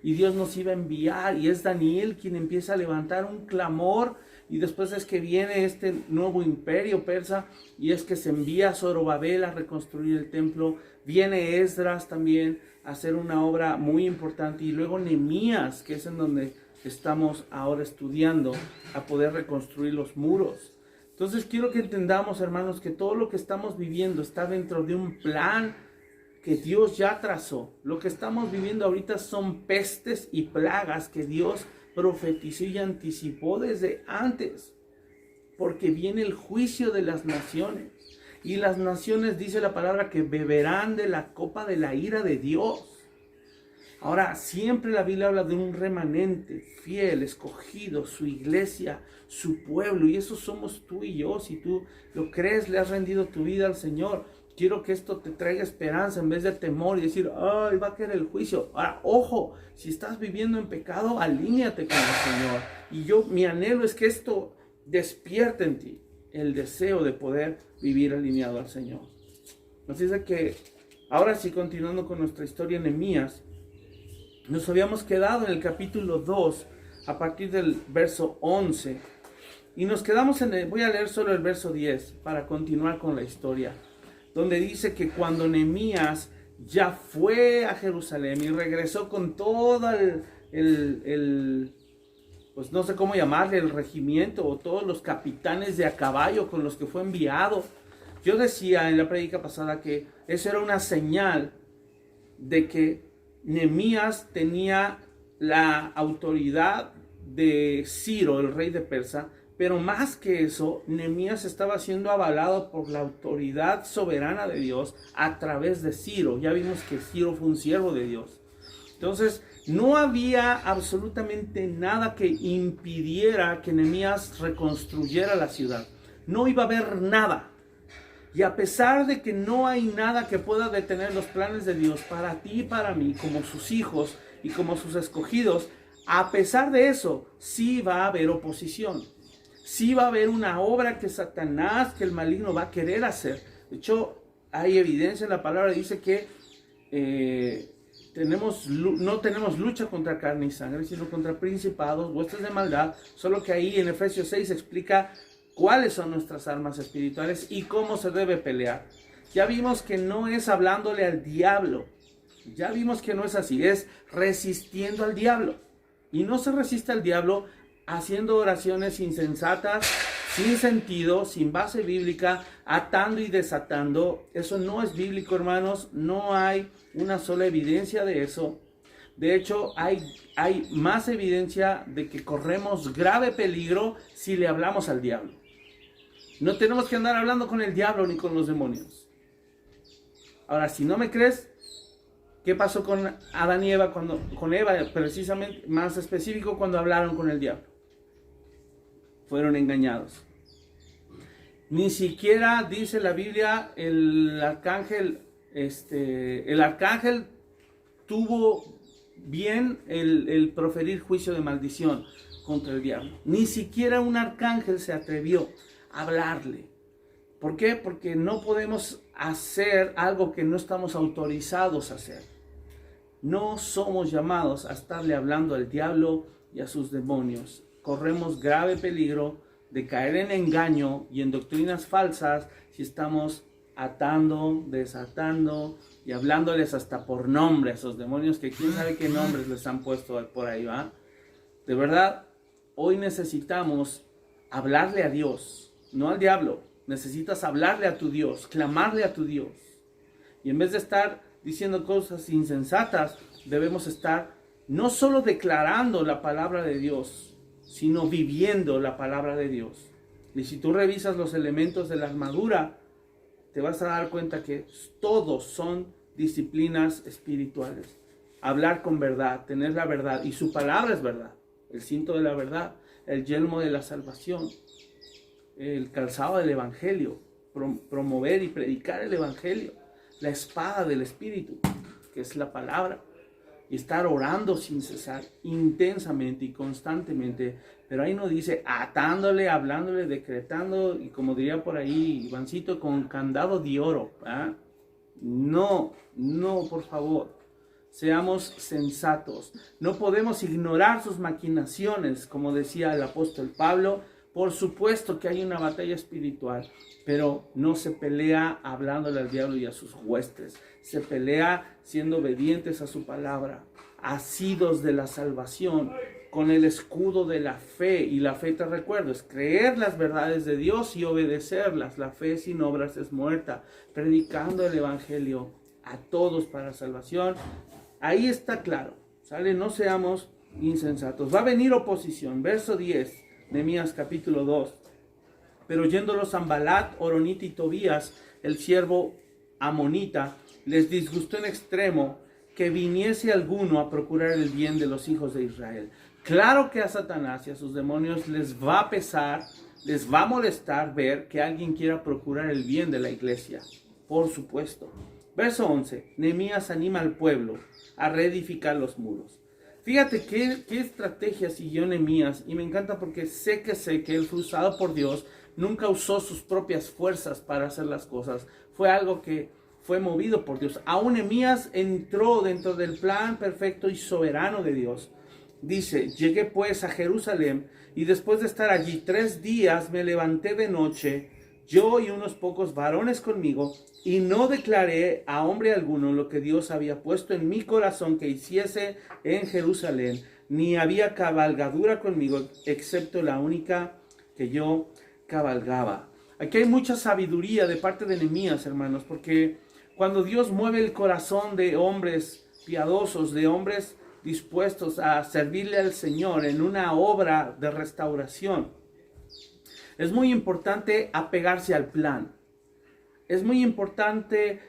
y Dios nos iba a enviar, y es Daniel quien empieza a levantar un clamor. Y después es que viene este nuevo imperio persa y es que se envía a Zorobabel a reconstruir el templo. Viene Esdras también a hacer una obra muy importante, y luego Nehemías, que es en donde estamos ahora estudiando, a poder reconstruir los muros. Entonces quiero que entendamos, hermanos, que todo lo que estamos viviendo está dentro de un plan que Dios ya trazó. Lo que estamos viviendo ahorita son pestes y plagas que Dios profetizó y anticipó desde antes, porque viene el juicio de las naciones, y las naciones, dice la palabra, que beberán de la copa de la ira de Dios. Ahora, siempre la Biblia habla de un remanente fiel, escogido, su iglesia, su pueblo, y eso somos tú y yo. Si tú lo crees, le has rendido tu vida al Señor, quiero que esto te traiga esperanza en vez de temor y decir, ay, va a caer el juicio. Ahora, ojo, si estás viviendo en pecado, alíñate con el Señor. Y mi anhelo es que esto despierte en ti el deseo de poder vivir alineado al Señor. Así es que, ahora sí, continuando con nuestra historia en Nehemías, nos habíamos quedado en el capítulo 2, a partir del verso 11. Y nos quedamos voy a leer solo el verso 10 para continuar con la historia, donde dice que cuando Nehemías ya fue a Jerusalén y regresó con todo pues no sé cómo llamarle, el regimiento o todos los capitanes de a caballo con los que fue enviado. Yo decía en la prédica pasada que eso era una señal de que Nehemías tenía la autoridad de Ciro, el rey de Persia. Pero más que eso, Nehemías estaba siendo avalado por la autoridad soberana de Dios a través de Ciro. Ya vimos que Ciro fue un siervo de Dios. Entonces, no había absolutamente nada que impidiera que Nehemías reconstruyera la ciudad. No iba a haber nada. Y a pesar de que no hay nada que pueda detener los planes de Dios para ti y para mí, como sus hijos y como sus escogidos, a pesar de eso, sí va a haber oposición. Sí va a haber una obra que Satanás, que el maligno va a querer hacer. De hecho, hay evidencia en la palabra, dice que no tenemos lucha contra carne y sangre, sino contra principados, huestes de maldad. Solo que ahí en Efesios 6 explica cuáles son nuestras armas espirituales y cómo se debe pelear. Ya vimos que no es hablándole al diablo. Ya vimos que no es así, es resistiendo al diablo. Y no se resiste al diablo haciendo oraciones insensatas, sin sentido, sin base bíblica, atando y desatando. Eso no es bíblico, hermanos. No hay una sola evidencia de eso. De hecho, hay más evidencia de que corremos grave peligro si le hablamos al diablo. No tenemos que andar hablando con el diablo ni con los demonios. Ahora, si no me crees, ¿qué pasó con Adán y Eva con Eva, precisamente, más específico, cuando hablaron con el diablo? Fueron engañados. Ni siquiera dice la Biblia el arcángel tuvo bien el proferir juicio de maldición contra el diablo. Ni siquiera un arcángel se atrevió a hablarle. ¿Por qué? Porque no podemos hacer algo que no estamos autorizados a hacer. No somos llamados a estarle hablando al diablo y a sus demonios. Corremos grave peligro de caer en engaño y en doctrinas falsas si estamos atando, desatando y hablándoles hasta por nombre a esos demonios, que quién sabe qué nombres les han puesto por ahí, ¿va? De verdad, hoy necesitamos hablarle a Dios, no al diablo. Necesitas hablarle a tu Dios, clamarle a tu Dios. Y en vez de estar diciendo cosas insensatas, debemos estar no solo declarando la palabra de Dios, sino viviendo la palabra de Dios. Y si tú revisas los elementos de la armadura, te vas a dar cuenta que todos son disciplinas espirituales. Hablar con verdad, tener la verdad, y su palabra es verdad. El cinto de la verdad, el yelmo de la salvación, el calzado del evangelio, promover y predicar el evangelio, la espada del espíritu, que es la palabra. y estar orando sin cesar, intensamente y constantemente. Pero ahí no dice atándole, hablándole, decretando, y como diría por ahí Ivancito, con candado de oro. No, no, por favor. Seamos sensatos. No podemos ignorar sus maquinaciones, como decía el apóstol Pablo. Por supuesto que hay una batalla espiritual, pero no se pelea hablándole al diablo y a sus huestes. Se pelea siendo obedientes a su palabra, asidos de la salvación, con el escudo de la fe. Y la fe, te recuerdo, es creer las verdades de Dios y obedecerlas. La fe sin obras es muerta. Predicando el evangelio a todos para salvación. Ahí está claro, ¿sale? No seamos insensatos. Va a venir oposición. Verso 10, Nehemías capítulo 2. Pero yéndolos Sanbalat, Horonita y Tobías, el siervo amonita, les disgustó en extremo que viniese alguno a procurar el bien de los hijos de Israel. Claro que a Satanás y a sus demonios les va a pesar, les va a molestar ver que alguien quiera procurar el bien de la iglesia. Por supuesto. Verso 11. Nehemías anima al pueblo a reedificar los muros. Fíjate qué estrategia siguió Nehemías, y me encanta porque sé que él fue usado por Dios. Nunca usó sus propias fuerzas para hacer las cosas. Fue algo que fue movido por Dios. Aún Nehemías entró dentro del plan perfecto y soberano de Dios. Dice, llegué pues a Jerusalén y después de estar allí 3 días me levanté de noche, yo y unos pocos varones conmigo, y no declaré a hombre alguno lo que Dios había puesto en mi corazón que hiciese en Jerusalén, ni había cabalgadura conmigo, excepto la única que yo cabalgaba. Aquí hay mucha sabiduría de parte de Nehemías, hermanos, porque cuando Dios mueve el corazón de hombres piadosos, de hombres dispuestos a servirle al Señor en una obra de restauración, es muy importante apegarse al plan. Es muy importante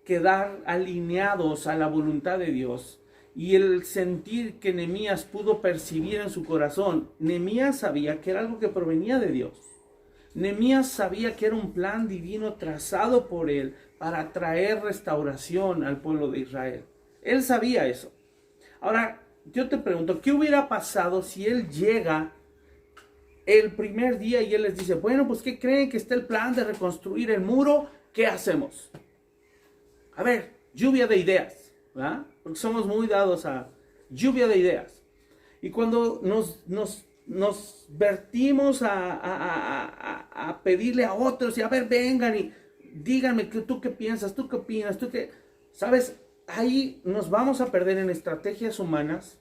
quedar alineados a la voluntad de Dios. Y el sentir que Nehemías pudo percibir en su corazón, Nehemías sabía que era algo que provenía de Dios. Nehemías sabía que era un plan divino trazado por él para traer restauración al pueblo de Israel. Él sabía eso. Ahora, yo te pregunto, ¿qué hubiera pasado si él llega el primer día y él les dice, bueno, pues ¿qué creen? Que está el plan de reconstruir el muro, ¿qué hacemos? A ver, lluvia de ideas, ¿verdad? Porque somos muy dados a lluvia de ideas. Y cuando nos vertimos a pedirle a otros y a ver, vengan y díganme tú qué piensas, tú qué opinas, tú qué... ¿Sabes? Ahí nos vamos a perder en estrategias humanas.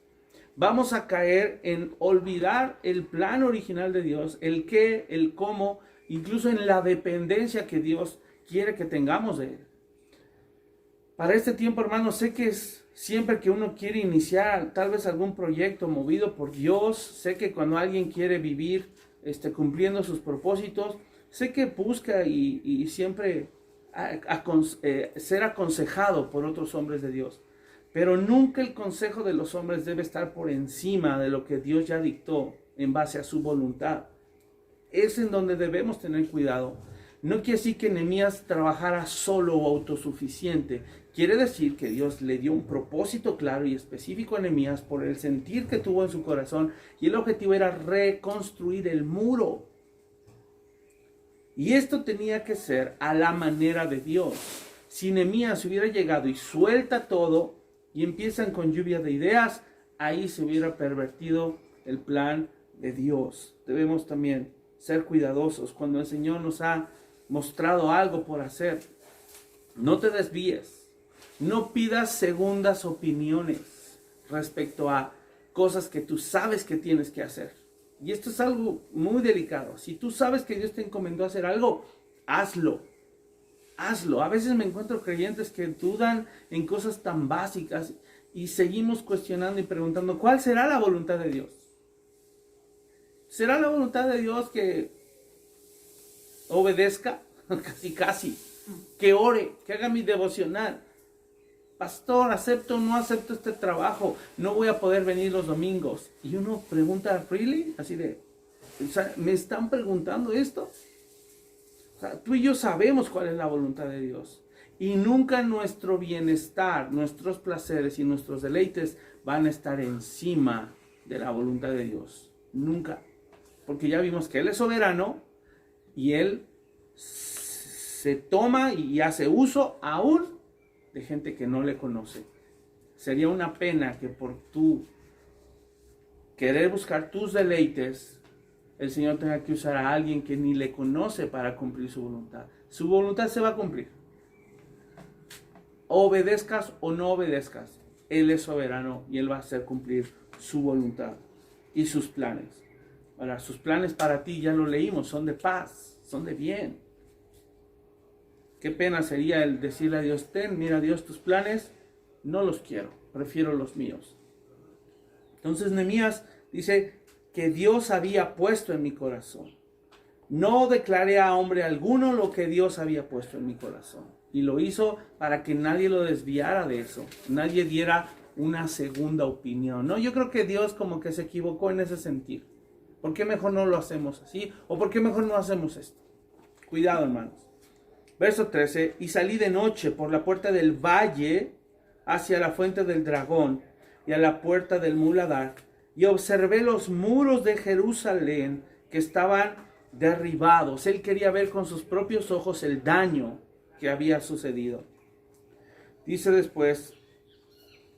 Vamos a caer en olvidar el plan original de Dios, el qué, el cómo, incluso en la dependencia que Dios quiere que tengamos de Él. Para este tiempo, hermanos, sé que es siempre que uno quiere iniciar tal vez algún proyecto movido por Dios, sé que cuando alguien quiere vivir cumpliendo sus propósitos, sé que busca y siempre ser aconsejado por otros hombres de Dios. Pero nunca el consejo de los hombres debe estar por encima de lo que Dios ya dictó en base a su voluntad. Es en donde debemos tener cuidado. No quiere decir que Nehemías trabajara solo o autosuficiente. Quiere decir que Dios le dio un propósito claro y específico a Nehemías por el sentir que tuvo en su corazón, y el objetivo era reconstruir el muro. Y esto tenía que ser a la manera de Dios. Si Nehemías hubiera llegado y suelta todo, y empiezan con lluvia de ideas, ahí se hubiera pervertido el plan de Dios. Debemos también ser cuidadosos cuando el Señor nos ha mostrado algo por hacer. No te desvíes, no pidas segundas opiniones respecto a cosas que tú sabes que tienes que hacer. Y esto es algo muy delicado. Si tú sabes que Dios te encomendó a hacer algo, hazlo. Hazlo. A veces me encuentro creyentes que dudan en cosas tan básicas y seguimos cuestionando y preguntando, ¿cuál será la voluntad de Dios? ¿Será la voluntad de Dios que obedezca? Casi. Que ore, que haga mi devocional. Pastor, ¿acepto o no acepto este trabajo? No voy a poder venir los domingos. Y uno pregunta, ¿really? Así de, ¿me están preguntando esto? O sea, tú y yo sabemos cuál es la voluntad de Dios. Y nunca nuestro bienestar, nuestros placeres y nuestros deleites van a estar encima de la voluntad de Dios. Nunca. Porque ya vimos que Él es soberano y Él se toma y hace uso aún de gente que no le conoce. Sería una pena que por tu querer buscar tus deleites, el Señor tenga que usar a alguien que ni le conoce para cumplir su voluntad. Su voluntad se va a cumplir. Obedezcas o no obedezcas, Él es soberano y Él va a hacer cumplir su voluntad y sus planes. Ahora, sus planes para ti, ya lo leímos, son de paz, son de bien. Qué pena sería el decirle a Dios, mira Dios, tus planes no los quiero, prefiero los míos. Entonces Nehemías dice que Dios había puesto en mi corazón. No declaré a hombre alguno lo que Dios había puesto en mi corazón. Y lo hizo para que nadie lo desviara de eso. Nadie diera una segunda opinión. No, yo creo que Dios como que se equivocó en ese sentido. ¿Por qué mejor no lo hacemos así? ¿O por qué mejor no hacemos esto? Cuidado, hermanos. Verso 13. Y salí de noche por la puerta del valle hacia la fuente del dragón y a la puerta del muladar. Y observé los muros de Jerusalén que estaban derribados. Él quería ver con sus propios ojos el daño que había sucedido. Dice después,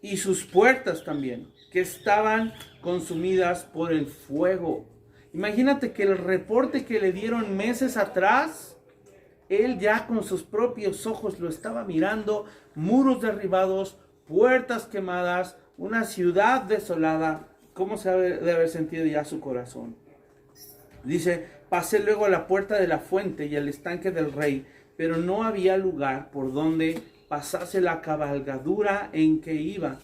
y sus puertas también, que estaban consumidas por el fuego. Imagínate que el reporte que le dieron meses atrás, él ya con sus propios ojos lo estaba mirando, muros derribados, puertas quemadas, una ciudad desolada. ¿Cómo se debe haber sentido ya su corazón? Dice, pasé luego a la puerta de la fuente y al estanque del rey, pero no había lugar por donde pasase la cabalgadura en que iba.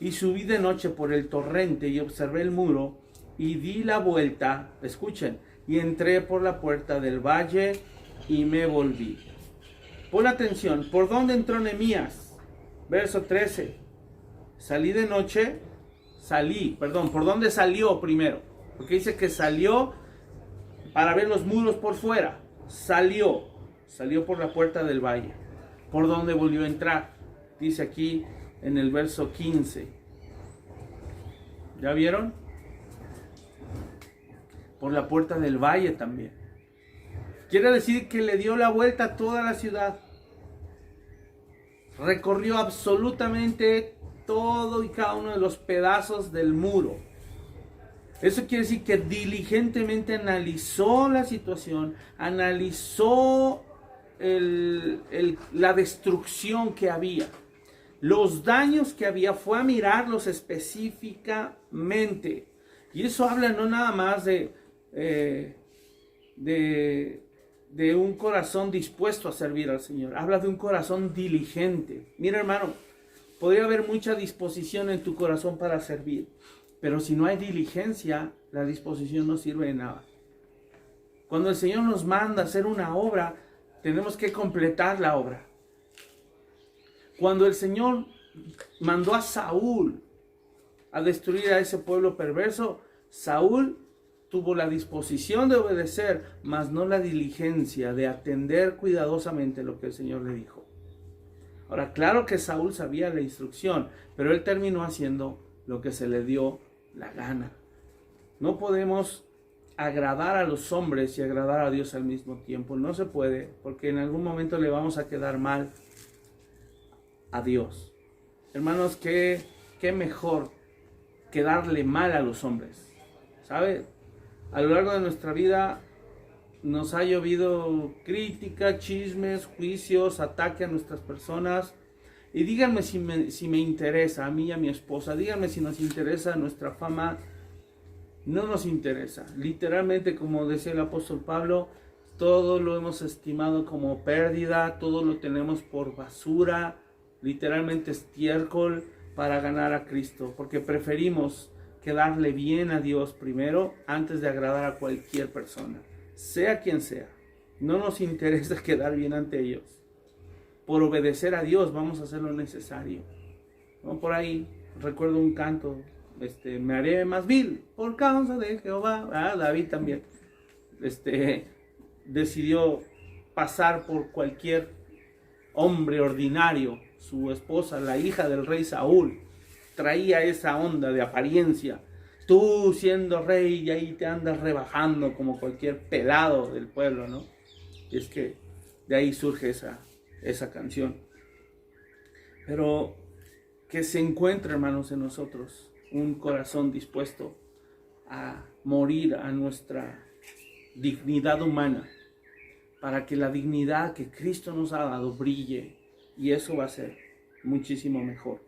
Y subí de noche por el torrente y observé el muro y di la vuelta, escuchen, y entré por la puerta del valle y me volví. Pon atención, ¿por dónde entró Nehemías? Verso 13. Salí de noche, ¿por dónde salió primero? Porque dice que salió para ver los muros por fuera. Salió por la puerta del valle. ¿Por dónde volvió a entrar? Dice aquí en el verso 15. ¿Ya vieron? Por la puerta del valle también. Quiere decir que le dio la vuelta a toda la ciudad. Recorrió absolutamente todo y cada uno de los pedazos del muro. Eso quiere decir que diligentemente analizó la situación, analizó la destrucción que había, los daños que había, fue a mirarlos específicamente. Y eso habla no nada más de un corazón dispuesto a servir al Señor, habla de un corazón diligente. Mira, hermano, podría haber mucha disposición en tu corazón para servir, pero si no hay diligencia, la disposición no sirve de nada. Cuando el Señor nos manda a hacer una obra, tenemos que completar la obra. Cuando el Señor mandó a Saúl a destruir a ese pueblo perverso, Saúl tuvo la disposición de obedecer, mas no la diligencia de atender cuidadosamente lo que el Señor le dijo. Ahora, claro que Saúl sabía la instrucción, pero él terminó haciendo lo que se le dio la gana. No podemos agradar a los hombres y agradar a Dios al mismo tiempo. No se puede, porque en algún momento le vamos a quedar mal a Dios. Hermanos, qué mejor que darle mal a los hombres. ¿Sabe? A lo largo de nuestra vida nos ha llovido crítica, chismes, juicios, ataque a nuestras personas. Y díganme si me interesa, a mí y a mi esposa, díganme si nos interesa nuestra fama. No nos interesa. Literalmente, como decía el apóstol Pablo, todo lo hemos estimado como pérdida, todo lo tenemos por basura, literalmente estiércol, para ganar a Cristo, porque preferimos quedarle bien a Dios primero antes de agradar a cualquier persona, sea quien sea. No nos interesa quedar bien ante ellos. Por obedecer a Dios vamos a hacer lo necesario. ¿No? Por ahí recuerdo un canto, me haré más vil por causa de Jehová. David también decidió pasar por cualquier hombre ordinario. Su esposa, la hija del rey Saúl, traía esa onda de apariencia. Tú siendo rey y ahí te andas rebajando como cualquier pelado del pueblo, ¿no? Y es que de ahí surge esa canción. Pero que se encuentre, hermanos, en nosotros un corazón dispuesto a morir a nuestra dignidad humana, para que la dignidad que Cristo nos ha dado brille, y eso va a ser muchísimo mejor.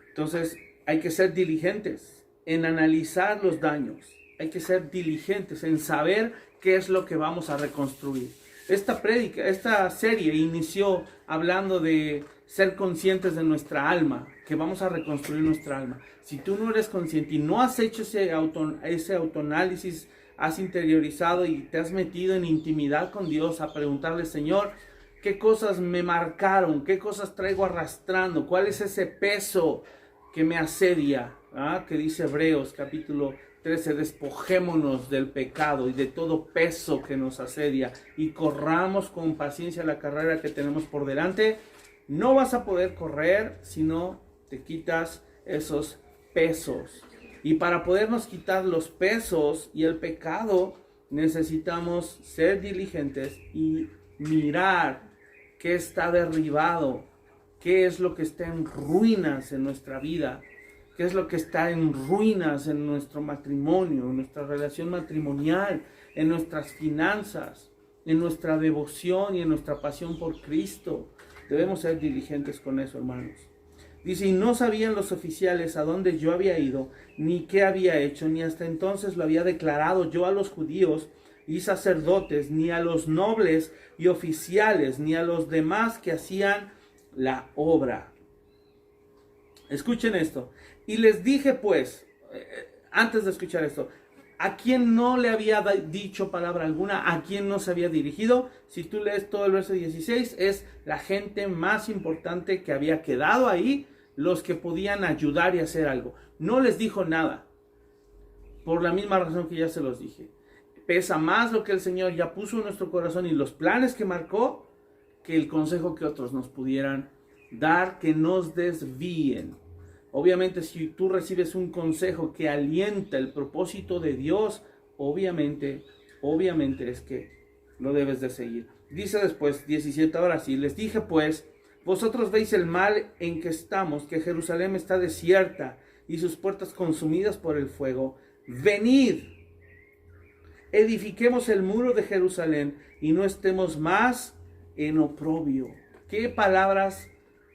Entonces hay que ser diligentes en analizar los daños, hay que ser diligentes en saber qué es lo que vamos a reconstruir. Esta serie inició hablando de ser conscientes de nuestra alma, que vamos a reconstruir nuestra alma. Si tú no eres consciente y no has hecho ese autoanálisis, has interiorizado y te has metido en intimidad con Dios a preguntarle, Señor, ¿qué cosas me marcaron? ¿Qué cosas traigo arrastrando? ¿Cuál es ese peso que me asedia? Que dice Hebreos capítulo 13, despojémonos del pecado y de todo peso que nos asedia y corramos con paciencia la carrera que tenemos por delante. No vas a poder correr si no te quitas esos pesos. Y para podernos quitar los pesos y el pecado, necesitamos ser diligentes y mirar qué está derribado, qué es lo que está en ruinas en nuestra vida, qué es lo que está en ruinas en nuestro matrimonio, en nuestra relación matrimonial, en nuestras finanzas, en nuestra devoción y en nuestra pasión por Cristo. Debemos ser diligentes con eso, hermanos. Dice, y no sabían los oficiales a dónde yo había ido, ni qué había hecho, ni hasta entonces lo había declarado yo a los judíos y sacerdotes, ni a los nobles y oficiales, ni a los demás que hacían la obra. Escuchen esto. Y les dije pues, antes de escuchar esto, ¿a quién no le había dicho palabra alguna? ¿A quién no se había dirigido? Si tú lees todo el verso 16, es la gente más importante que había quedado ahí, los que podían ayudar y hacer algo. No les dijo nada, por la misma razón que ya se los dije. Pesa más lo que el Señor ya puso en nuestro corazón y los planes que marcó, que el consejo que otros nos pudieran dar, que nos desvíen. Obviamente, si tú recibes un consejo que alienta el propósito de Dios, obviamente es que lo debes de seguir. Dice después, 17, ahora sí, les dije pues, vosotros veis el mal en que estamos, que Jerusalén está desierta y sus puertas consumidas por el fuego. Venid, edifiquemos el muro de Jerusalén y no estemos más en oprobio. Qué palabras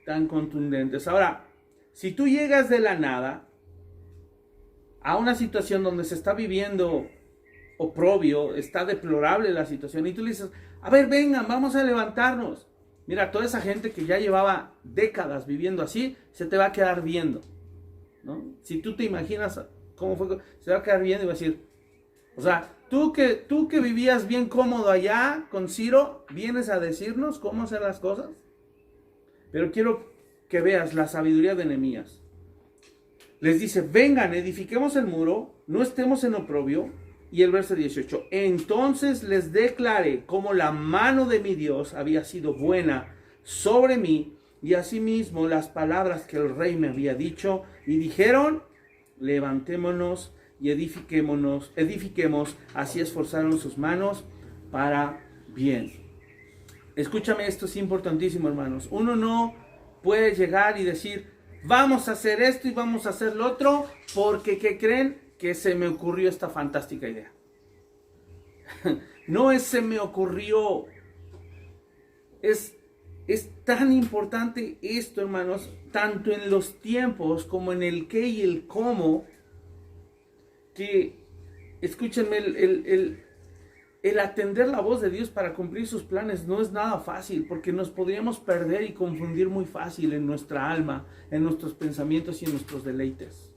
tan contundentes. Ahora, si tú llegas de la nada a una situación donde se está viviendo oprobio, está deplorable la situación, y tú le dices, a ver, vengan, vamos a levantarnos. Mira, toda esa gente que ya llevaba décadas viviendo así, se te va a quedar viendo, ¿no? Si tú te imaginas cómo fue, se va a quedar viendo y va a decir, o sea, tú que vivías bien cómodo allá con Ciro, vienes a decirnos cómo hacer las cosas. Pero quiero que veas la sabiduría de Nehemías. Les dice, vengan, edifiquemos el muro, no estemos en oprobio. Y el verso 18, entonces les declaré cómo la mano de mi Dios había sido buena sobre mí, y asimismo las palabras que el rey me había dicho, y dijeron, levantémonos y edifiquemos, así esforzaron sus manos para bien. Escúchame, esto es importantísimo, hermanos. Uno no puede llegar y decir, vamos a hacer esto y vamos a hacer lo otro, porque ¿qué creen? Que se me ocurrió esta fantástica idea. No es se me ocurrió. Es tan importante esto, hermanos, tanto en los tiempos como en el qué y el cómo, que, escúchenme, el atender la voz de Dios para cumplir sus planes no es nada fácil, porque nos podríamos perder y confundir muy fácil en nuestra alma, en nuestros pensamientos y en nuestros deleites.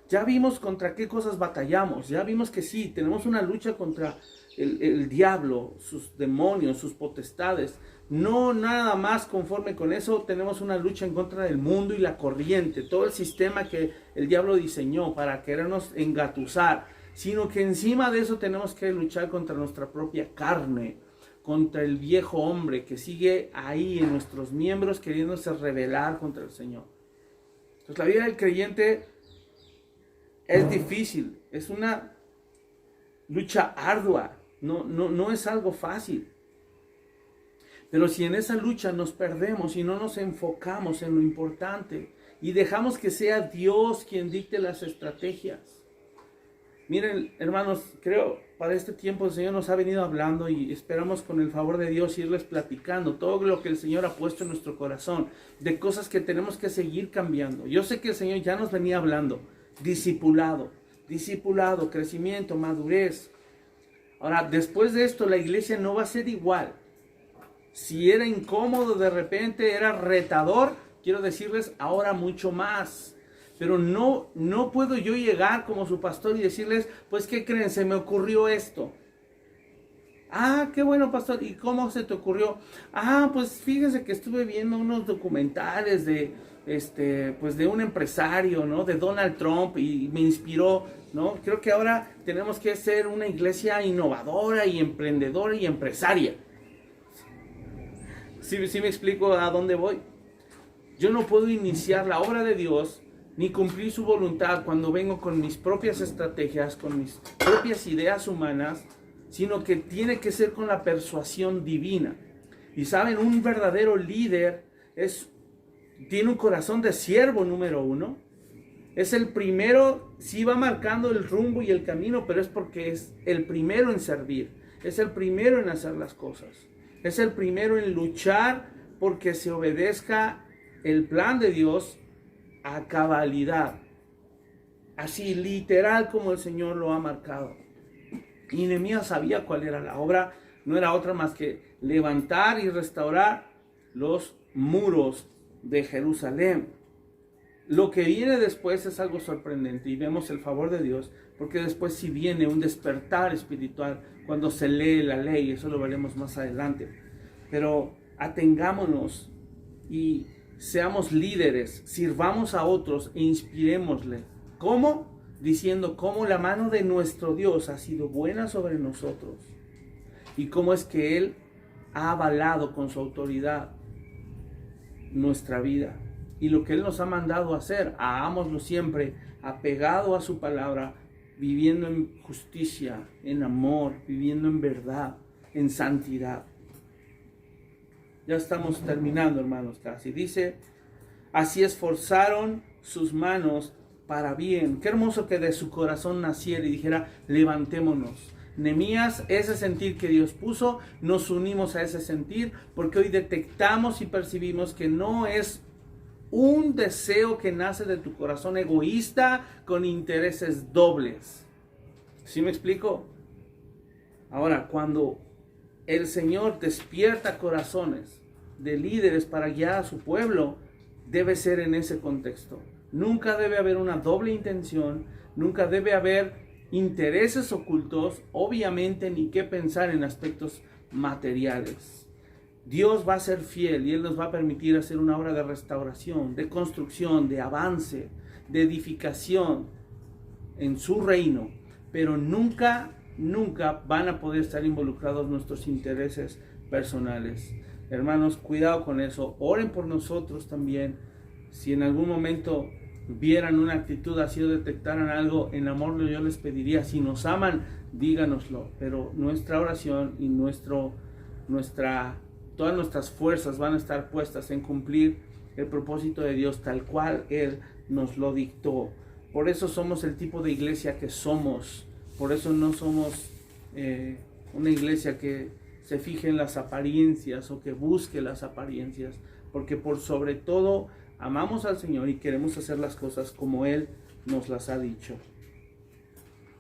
Ya vimos contra qué cosas batallamos, ya vimos que sí, tenemos una lucha contra el diablo, sus demonios, sus potestades. No nada más conforme con eso, tenemos una lucha en contra del mundo y la corriente, todo el sistema que el diablo diseñó para querernos engatusar, sino que encima de eso tenemos que luchar contra nuestra propia carne, contra el viejo hombre que sigue ahí en nuestros miembros queriéndose rebelar contra el Señor. Entonces la vida del creyente es difícil, es una lucha ardua, no es algo fácil. Pero si en esa lucha nos perdemos y no nos enfocamos en lo importante y dejamos que sea Dios quien dicte las estrategias. Miren, hermanos, creo para este tiempo el Señor nos ha venido hablando y esperamos con el favor de Dios irles platicando todo lo que el Señor ha puesto en nuestro corazón, de cosas que tenemos que seguir cambiando. Yo sé que el Señor ya nos venía hablando, discipulado, crecimiento, madurez. Ahora, después de esto la iglesia no va a ser igual. Si era incómodo de repente, era retador, quiero decirles ahora mucho más. Pero no puedo yo llegar como su pastor y decirles, pues ¿qué creen? Se me ocurrió esto. Ah, qué bueno, pastor. ¿Y cómo se te ocurrió? Ah, pues fíjense que estuve viendo unos documentales de un empresario, ¿no? De Donald Trump y me inspiró, ¿no? Creo que ahora tenemos que ser una iglesia innovadora y emprendedora y empresaria. ¿Sí me explico a dónde voy? Yo no puedo iniciar la obra de Dios ni cumplir su voluntad cuando vengo con mis propias estrategias, con mis propias ideas humanas, sino que tiene que ser con la persuasión divina. Y saben, un verdadero líder tiene un corazón de siervo número uno. Es el primero, sí va marcando el rumbo y el camino, pero es porque es el primero en servir, es el primero en hacer las cosas. Es el primero en luchar porque se obedezca el plan de Dios a cabalidad. Así literal como el Señor lo ha marcado. Y Nehemías sabía cuál era la obra. No era otra más que levantar y restaurar los muros de Jerusalén. Lo que viene después es algo sorprendente y vemos el favor de Dios, porque después sí viene un despertar espiritual cuando se lee la ley. Eso lo veremos más adelante. Pero atengámonos y seamos líderes, sirvamos a otros e inspirémosle. ¿Cómo? Diciendo cómo la mano de nuestro Dios ha sido buena sobre nosotros y cómo es que Él ha avalado con su autoridad nuestra vida. Y lo que Él nos ha mandado a hacer, hagámoslo siempre apegado a su palabra, viviendo en justicia, en amor, viviendo en verdad, en santidad. Ya estamos terminando, hermanos, casi. Dice, así esforzaron sus manos para bien. Qué hermoso que de su corazón naciera y dijera, levantémonos. Nehemías, ese sentir que Dios puso, nos unimos a ese sentir, porque hoy detectamos y percibimos que no es un deseo que nace de tu corazón egoísta con intereses dobles. ¿Sí me explico? Ahora, cuando el Señor despierta corazones de líderes para guiar a su pueblo, debe ser en ese contexto. Nunca debe haber una doble intención, nunca debe haber intereses ocultos, obviamente ni qué pensar en aspectos materiales. Dios va a ser fiel y Él nos va a permitir hacer una obra de restauración, de construcción, de avance, de edificación en su reino, pero nunca van a poder estar involucrados nuestros intereses personales. Hermanos, cuidado con eso. Oren por nosotros también. Si en algún momento vieran una actitud así o detectaran algo, en amor yo les pediría, si nos aman, díganoslo. Pero nuestra oración y todas nuestras fuerzas van a estar puestas en cumplir el propósito de Dios tal cual Él nos lo dictó. Por eso somos el tipo de iglesia que somos. Por eso no somos una iglesia que se fije en las apariencias o que busque las apariencias. Porque por sobre todo amamos al Señor y queremos hacer las cosas como Él nos las ha dicho.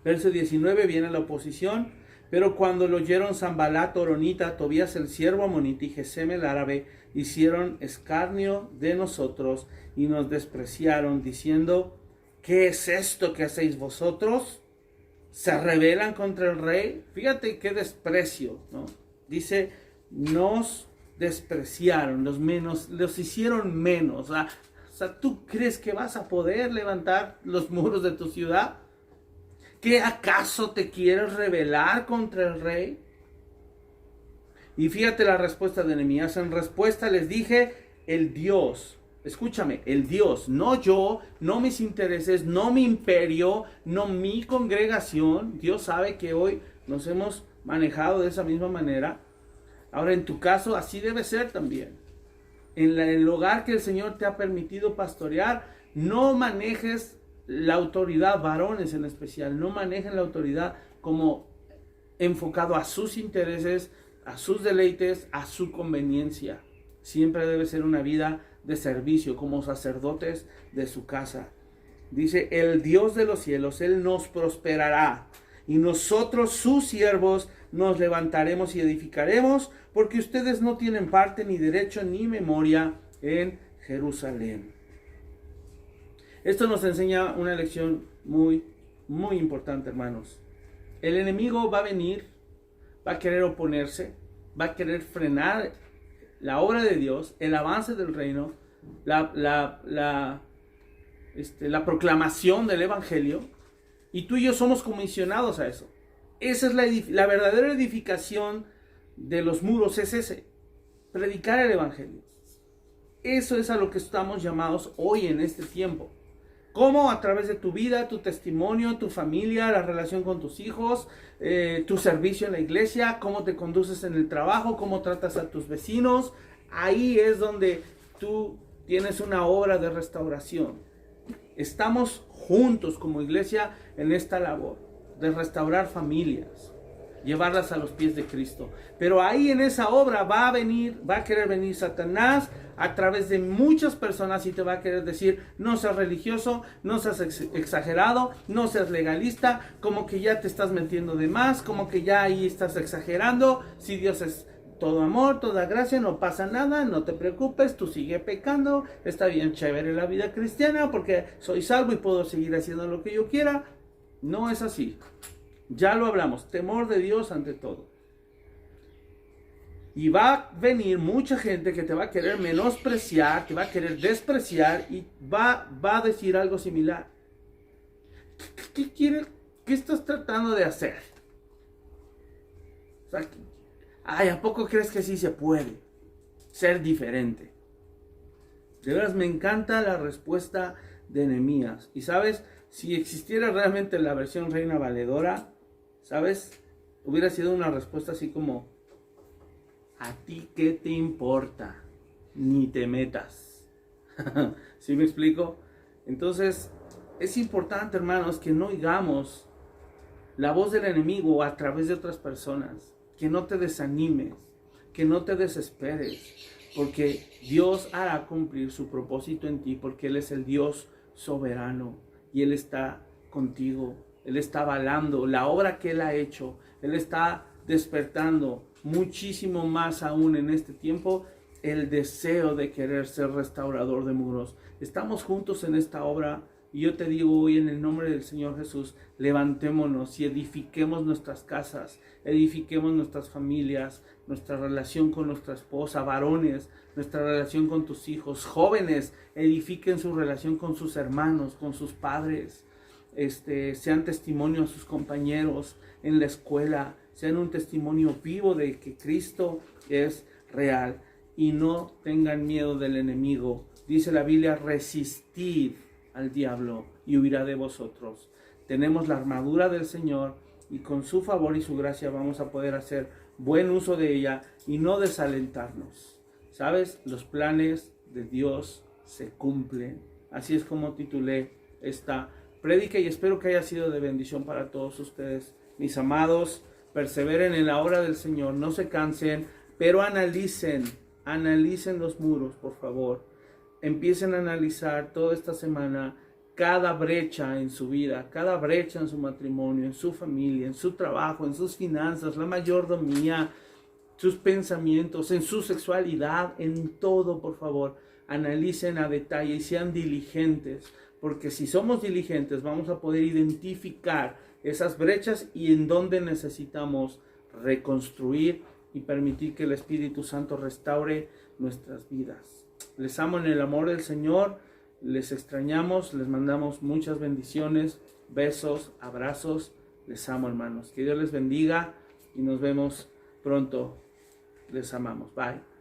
Verso 19, viene la oposición. Pero cuando lo oyeron Sanbalat Horonita, Tobías el siervo amonita y Gesem el árabe, hicieron escarnio de nosotros y nos despreciaron, diciendo, ¿qué es esto que hacéis vosotros? ¿Se rebelan contra el rey? Fíjate qué desprecio, ¿no? Dice, nos despreciaron, los hicieron menos. O sea, ¿tú crees que vas a poder levantar los muros de tu ciudad? ¿Qué acaso te quieres rebelar contra el rey? Y fíjate la respuesta de Nehemías. En respuesta les dije, el Dios, escúchame, el Dios, no yo, no mis intereses, no mi imperio, no mi congregación. Dios sabe que hoy nos hemos manejado de esa misma manera. Ahora, en tu caso, así debe ser también. En el hogar que el Señor te ha permitido pastorear, no manejes la autoridad, varones en especial, no manejen la autoridad como enfocado a sus intereses, a sus deleites, a su conveniencia. Siempre debe ser una vida de servicio como sacerdotes de su casa. Dice, el Dios de los cielos, Él nos prosperará y nosotros sus siervos nos levantaremos y edificaremos, porque ustedes no tienen parte ni derecho ni memoria en Jerusalén. Esto nos enseña una lección muy, muy importante, hermanos. El enemigo va a venir, va a querer oponerse, va a querer frenar la obra de Dios, el avance del reino, la proclamación del evangelio, y tú y yo somos comisionados a eso. Esa es la verdadera edificación de los muros, es ese, predicar el evangelio. Eso es a lo que estamos llamados hoy en este tiempo. ¿Cómo? A través de tu vida, tu testimonio, tu familia, la relación con tus hijos, tu servicio en la iglesia, cómo te conduces en el trabajo, cómo tratas a tus vecinos. Ahí es donde tú tienes una obra de restauración. Estamos juntos como iglesia en esta labor de restaurar familias, llevarlas a los pies de Cristo. Pero ahí en esa obra va a querer venir Satanás a través de muchas personas y te va a querer decir, no seas religioso, no seas exagerado, no seas legalista, como que ya te estás metiendo de más, como que ya ahí estás exagerando. Si Dios es todo amor, toda gracia, no pasa nada, no te preocupes, tú sigue pecando, está bien chévere la vida cristiana porque soy salvo y puedo seguir haciendo lo que yo quiera. No es así. Ya lo hablamos, temor de Dios ante todo. Y va a venir mucha gente que te va a querer menospreciar, te va a querer despreciar y va a decir algo similar. ¿Qué quieres? ¿Qué estás tratando de hacer? O sea, ay, ¿a poco crees que sí se puede ser diferente? De veras me encanta la respuesta de Nehemías. Y sabes, si existiera realmente la versión Reina Valedora, ¿sabes? Hubiera sido una respuesta así como, ¿a ti qué te importa? Ni te metas. ¿Sí me explico? Entonces, es importante, hermanos, que no oigamos la voz del enemigo a través de otras personas. Que no te desanimes, que no te desesperes, porque Dios hará cumplir su propósito en ti, porque Él es el Dios soberano y Él está contigo. Él está avalando la obra que Él ha hecho. Él está despertando muchísimo más aún en este tiempo el deseo de querer ser restaurador de muros. Estamos juntos en esta obra y yo te digo hoy en el nombre del Señor Jesús, levantémonos y edifiquemos nuestras casas, edifiquemos nuestras familias, nuestra relación con nuestra esposa, varones, nuestra relación con tus hijos, jóvenes, edifiquen su relación con sus hermanos, con sus padres. Sean testimonio a sus compañeros en la escuela, sean un testimonio vivo de que Cristo es real y no tengan miedo del enemigo. Dice la Biblia, resistid al diablo y huirá de vosotros. Tenemos la armadura del Señor y con su favor y su gracia vamos a poder hacer buen uso de ella y no desalentarnos. ¿Sabes? Los planes de Dios se cumplen. Así es como titulé esta prédica y espero que haya sido de bendición para todos ustedes. Mis amados, perseveren en la obra del Señor, no se cansen, pero analicen los muros, por favor. Empiecen a analizar toda esta semana cada brecha en su vida, cada brecha en su matrimonio, en su familia, en su trabajo, en sus finanzas, la mayordomía, sus pensamientos, en su sexualidad, en todo, por favor. Analicen a detalle y sean diligentes, porque si somos diligentes vamos a poder identificar esas brechas y en dónde necesitamos reconstruir y permitir que el Espíritu Santo restaure nuestras vidas. Les amo en el amor del Señor, les extrañamos, les mandamos muchas bendiciones, besos, abrazos, les amo, hermanos. Que Dios les bendiga y nos vemos pronto. Les amamos. Bye.